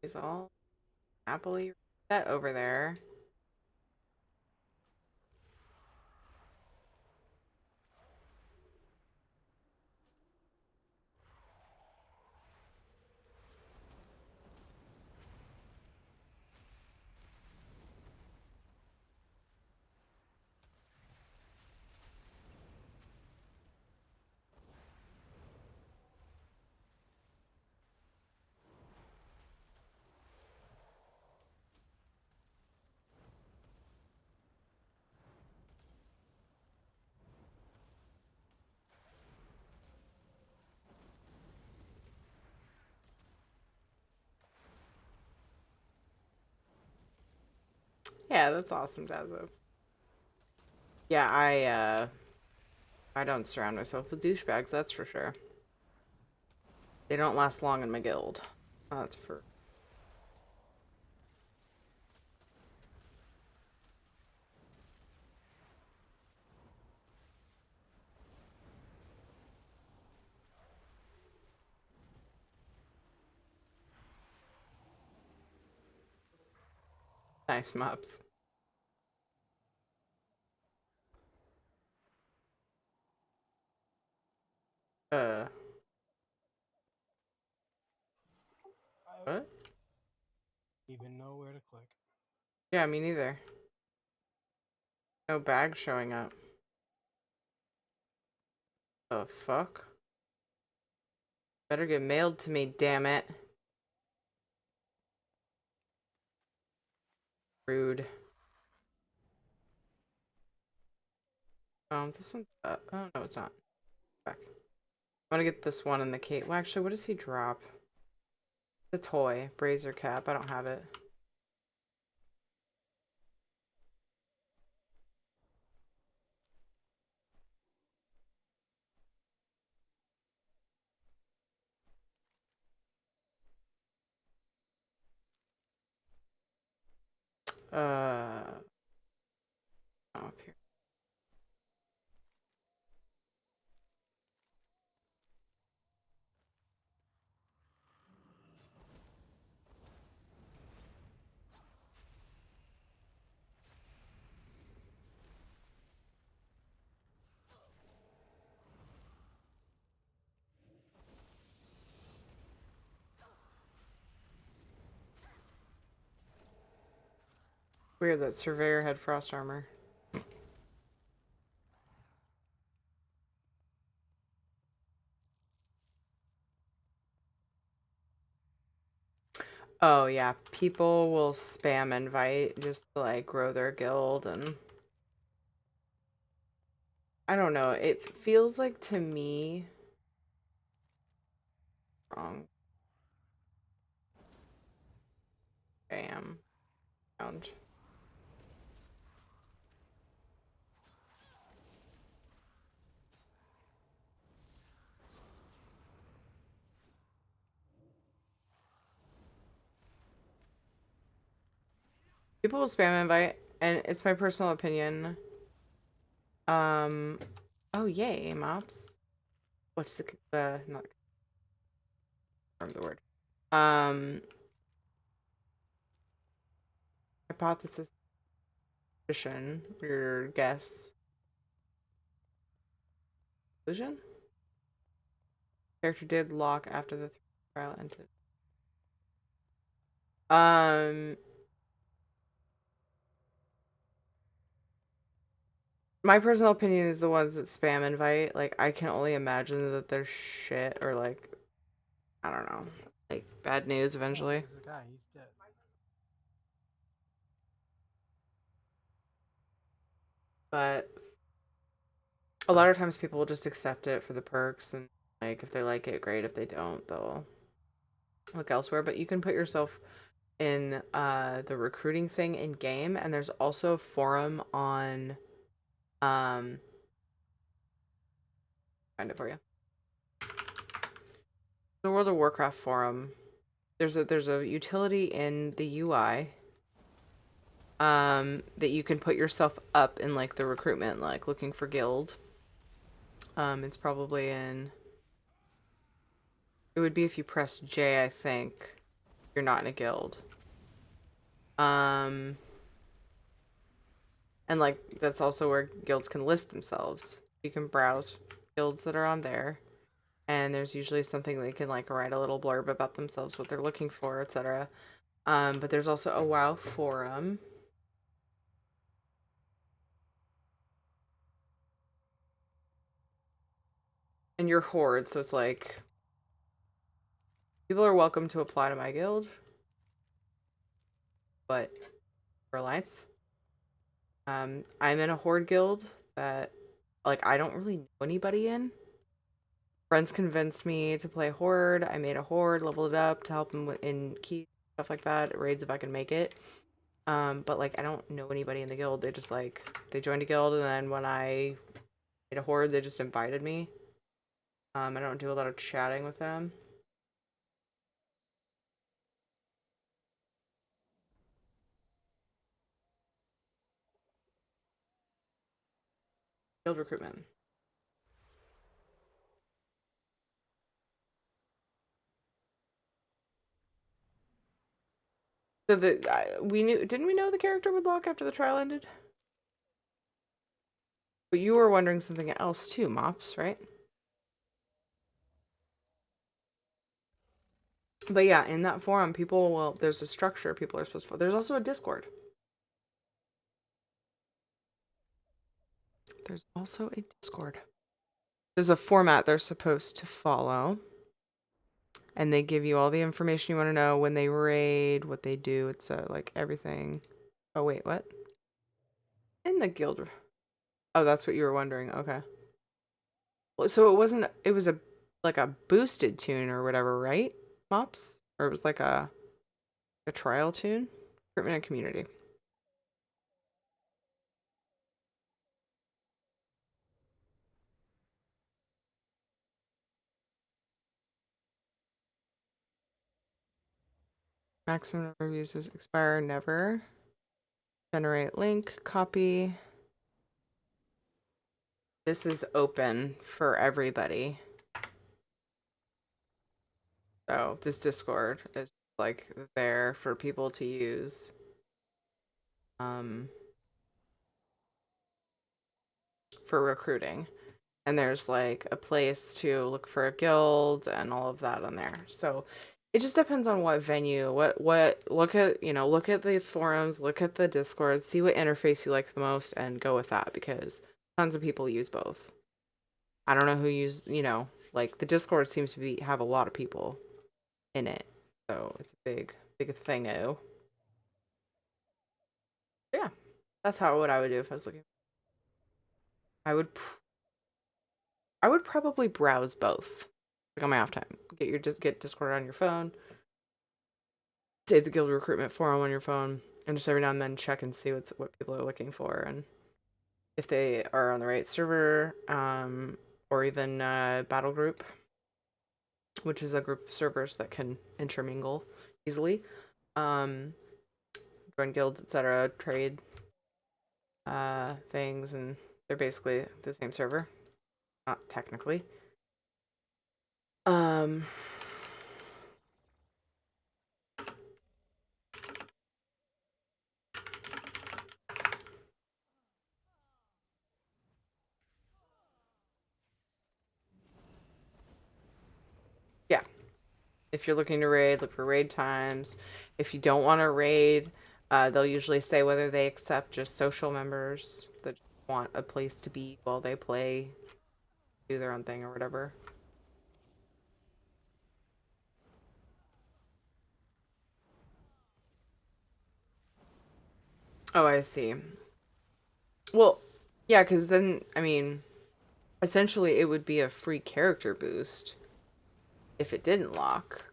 Is all happily set over there. Yeah, that's awesome, Dazo. Yeah, I don't surround myself with douchebags, that's for sure. They don't last long in my guild. That's for nice mops. Uh, I what? don't even know where to click. Yeah, me neither. No bag showing up. The fuck? Better get mailed to me, damn it. Rude. This one's oh no, it's not. Back. I want to get this one in the cave. Well, actually, what does he drop? The toy. Brazier cap. I don't have it. Oh, up here. Weird that Surveyor had frost armor. Oh yeah, people will spam invite just to like grow their guild, and I don't know. It feels like to me wrong. I am found. People will spam invite, and it's my personal opinion. Um, oh yay, mops. What's the not remember the word. Hypothesis, position, your guess, conclusion. Character did lock after the trial ended. Um, my personal opinion is the ones that spam invite. Like, I can only imagine that there's shit or like, I don't know, like bad news eventually. There's a guy. He's dead. But a lot of times people will just accept it for the perks, and like if they like it, great. If they don't, they'll look elsewhere. But you can put yourself in the recruiting thing in game, and there's also a forum on find it for you. The World of Warcraft forum. There's a utility in the UI that you can put yourself up in like the recruitment, like looking for guild. It's probably in, it would be if you press J, I think. You're not in a guild. And like that's also where guilds can list themselves. You can browse guilds that are on there, and there's usually something they can like write a little blurb about themselves, what they're looking for, etc. But there's also a WoW forum. And you're horde, so it's like people are welcome to apply to my guild, but for alliance, I'm in a horde guild that like I don't really know anybody in. Friends convinced me to play horde. I made a horde, leveled it up to help them in key stuff like that, raids if I can make it. But like I don't know anybody in the guild. They just like they joined a guild, and then when I made a horde, they just invited me. I don't do a lot of chatting with them. Guild recruitment. So we knew, didn't we know the character would lock after the trial ended? But you were wondering something else too, Mops, right? But yeah, in that forum, people will, there's a structure people are supposed to, there's also a Discord. There's also a Discord. There's a format they're supposed to follow. And they give you all the information you want to know, when they raid, what they do, it's like everything. Oh wait, what? In the guild. Oh, that's what you were wondering. Okay. Well, so it wasn't, it was a like a boosted tune or whatever, right? Mops? Or it was like a trial tune? Recruitment and community. Maximum number of uses expire never. Generate link, copy. This is open for everybody. So this Discord is like there for people to use. For recruiting. And there's like a place to look for a guild and all of that on there. So it just depends on what venue, what look at, look at the forums, look at the Discord, see what interface you like the most and go with that, because tons of people use both. I don't know who use, like the Discord seems to have a lot of people in it. So it's a big thing. Oh. Yeah. That's what I would do if I was looking. I would probably browse both. Like on my off time. Get Discord on your phone. Save the guild recruitment forum on your phone, and just every now and then check and see what people are looking for, and if they are on the right server, or even battle group, which is a group of servers that can intermingle easily. Join guilds, etc., trade things, and they're basically the same server. Not technically. If you're looking to raid, look for raid times. If you don't want to raid, they'll usually say whether they accept just social members that just want a place to be while they play, do their own thing or whatever. Oh, I see. Well, yeah, because then, I mean, essentially it would be a free character boost if it didn't lock,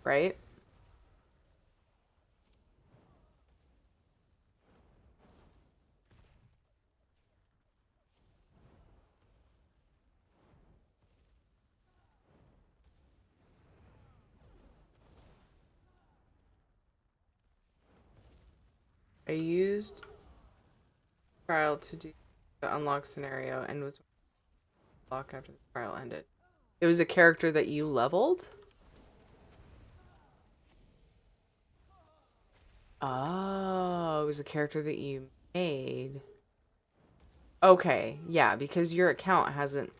right? I used trial to do the unlock scenario and was lock after the trial ended. It was a character that you leveled? Oh, it was a character that you made. Okay, yeah, because your account hasn't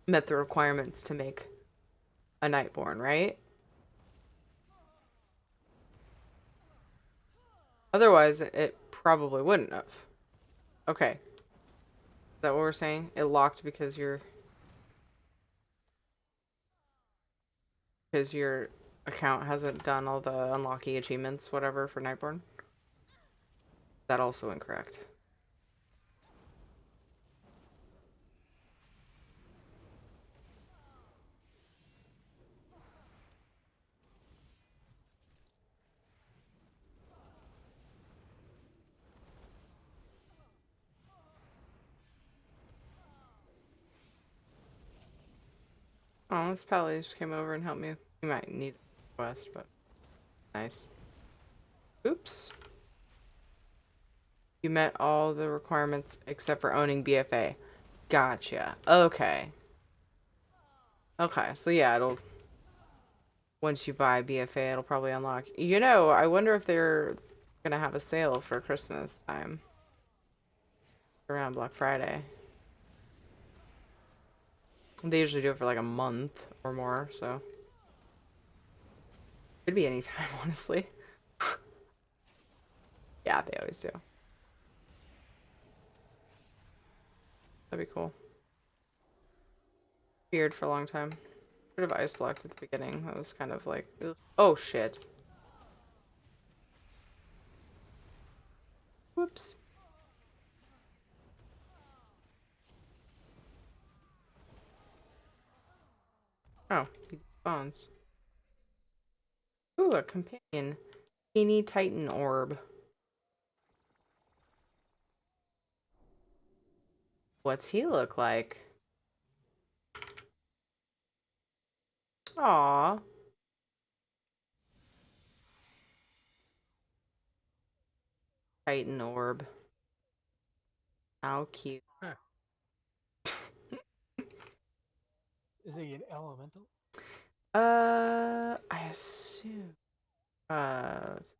met the requirements to make a Nightborn, right? Otherwise, it probably wouldn't have. Okay. Is that what we're saying? It locked because your account hasn't done all the unlocking achievements, whatever, for Nightborn? That also incorrect. Oh, this Pally just came over and helped me. You might need a quest, but nice. Oops. You met all the requirements except for owning BFA. Gotcha. Okay. Okay, so yeah, it'll... Once you buy BFA, it'll probably unlock. You know, I wonder if they're gonna have a sale for Christmas time. Around Black Friday. They usually do it for like a month or more, so... Could be any time, honestly. Yeah, they always do. That'd be cool. Weird for a long time. Should have ice blocked at the beginning. That was kind of like, ugh. Oh shit. Whoops. Oh, he spawns. Ooh, a companion. Teeny Titan orb. What's he look like? Aw. Titan orb. How cute. Huh. Is he an elemental? I assume. Is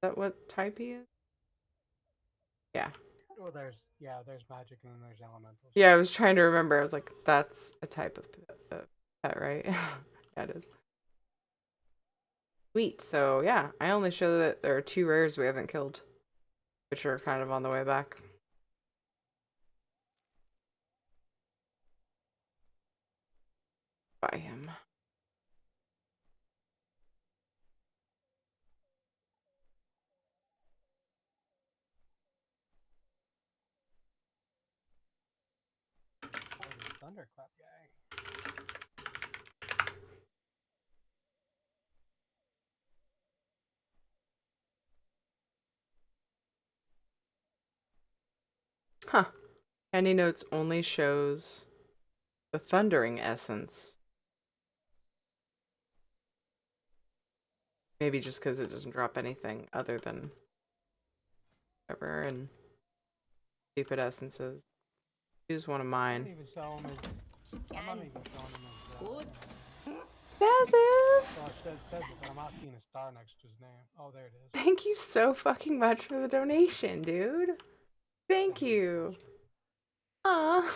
that what type he is? Yeah. Well, there's magic and then there's elementals. Yeah, I was trying to remember. I was like, that's a type of pet, right? Yeah, it is. Sweet. So, yeah, I only show that there are 2 rares we haven't killed, which are kind of on the way back. By him. Oh, the thunderclap guy. Huh. Handy Notes only shows the Thundering Essence. Maybe just because it doesn't drop anything other than whatever and stupid essences. Use one of I'm mine. not even showing him as. I'm not even showing him as. Massive! Well, it says it, but I'm not seeing a star next to his name. Oh, there it is. Thank you so fucking much for the donation, dude. Thank you. Aw.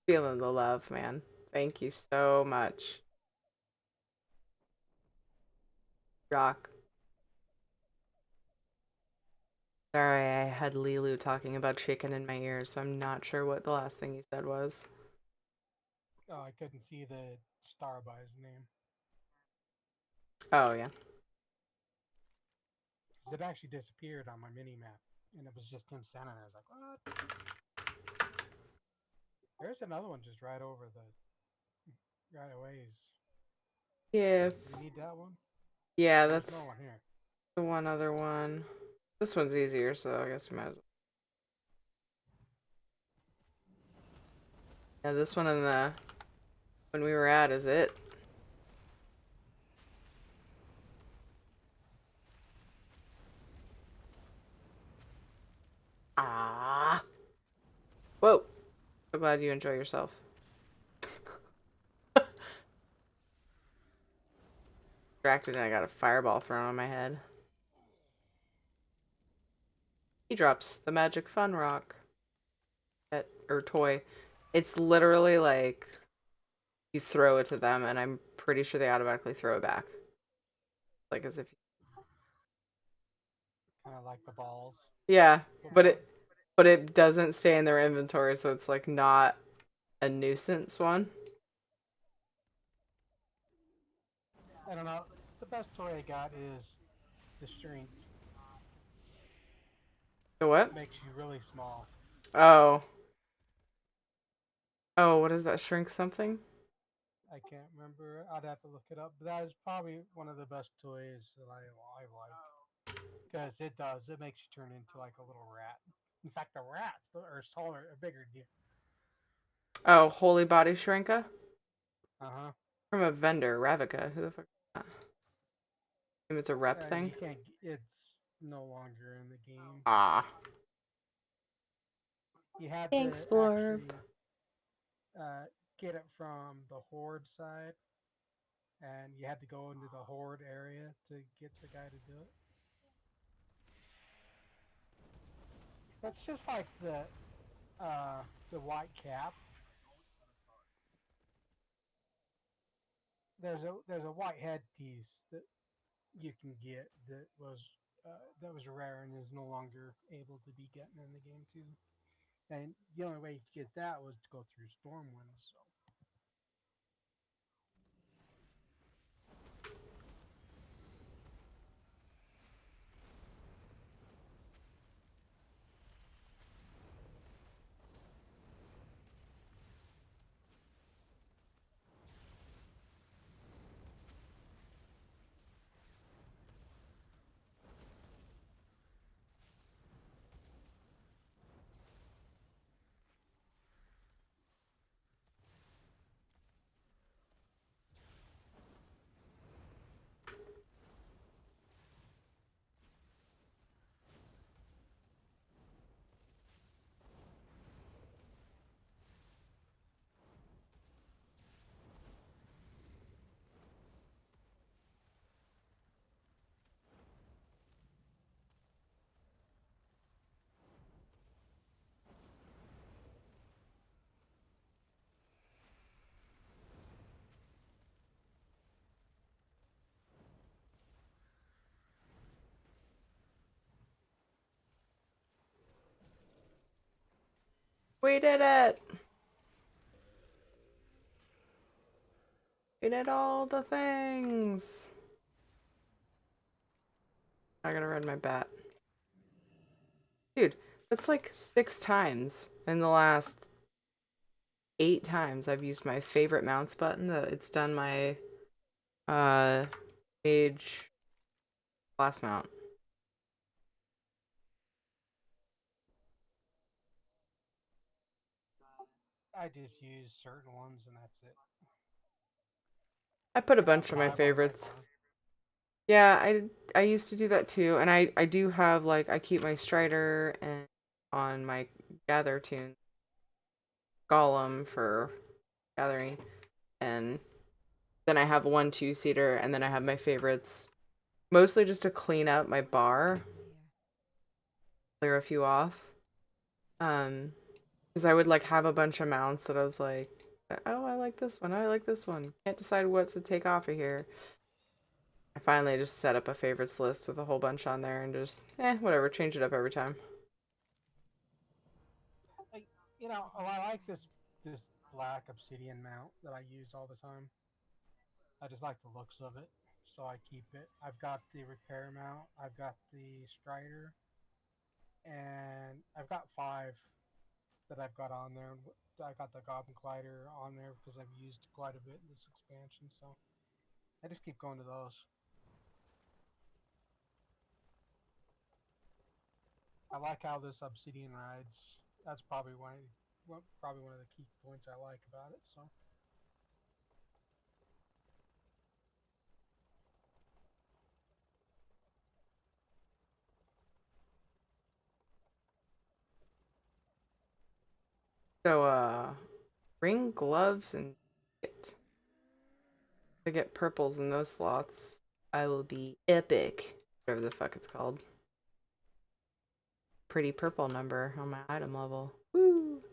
Feeling the love, man. Thank you so much. Rock. Sorry, I had Lilu talking about chicken in my ears, so I'm not sure what the last thing you said was. Oh, I couldn't see the star by his name Oh, yeah. because it actually disappeared on my mini map, and it was just him standing there. I was like, what? There's another one just right over the right away. Yeah. Do we need that one? Yeah, There's no that's one here. the one other one. This one's easier, so I guess we might as well. Yeah, this one in the when we were at is it. Ah. Whoa. So glad you enjoy yourself. Distracted and I got a fireball thrown on my head. He drops the magic fun rock. Or toy. It's literally like you throw it to them and I'm pretty sure they automatically throw it back. Like as if Kind of like the balls. yeah, but Football. it doesn't stay in their inventory, so it's like not a nuisance one. I don't know. The best toy I got is the shrink. The what? Makes you really small. Oh. Oh, what is that? Shrink something? I can't remember. I'd have to look it up. But that is probably one of the best toys that I like because it does. It makes you turn into like a little rat. In fact, the rats are taller, are bigger than you. Oh, Holy Body Shrinka? Uh huh. From a vendor, Ravika. Who the fuck is that? Assume it's a rep You thing? can't. It's no longer in the game. Ah. You had Thanks, to Blorb. actually get it from the horde side, and you had to go into the horde area to get the guy to do it. That's just like the white cap. There's a white headpiece that you can get that was rare and is no longer able to be getting in the game too. And the only way to get that was to go through Stormwind. So We did it! We did all the things! I gotta ride my bat. Dude, that's like 6 times in the last 8 times I've used my favorite mounts button that it's done my Mage class mount. I just use certain ones and that's it. I put a I got bunch of my 5 on my favorites. farm. Yeah, I used to do that too, and I do have like I keep my Strider and on my Gather tune Golem for gathering, and then I have one 2-seater, and then I have my favorites, mostly just to clean up my bar, clear a few off. Um, Because I would like have a bunch of mounts that I was like, oh, I like this one. I like this one. Can't decide what to take off of here. I finally just set up a favorites list with a whole bunch on there and just, whatever, change it up every time. Like, I like this black obsidian mount that I use all the time. I just like the looks of it, so I keep it. I've got the repair mount. I've got the strider, and I've got 5 that I've got on there. I got the Goblin Glider on there because I've used quite a bit in this expansion, so I just keep going to those. I like how this obsidian rides. That's probably probably one of the key points I like about it. So So, ring gloves and get to get purples in those slots. I will be epic. Whatever the fuck it's called. Pretty purple number on my item level. Woo!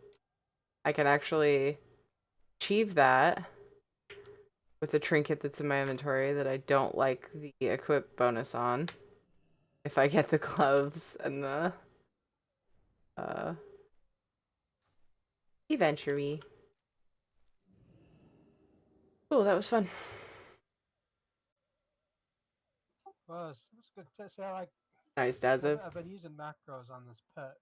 I can actually achieve that with a trinket that's in my inventory that I don't like the equip bonus on. If I get the gloves and the eventuary. Oh, that was fun. it was a good test. I like. Nice, Daziv. I've been using macros on this pet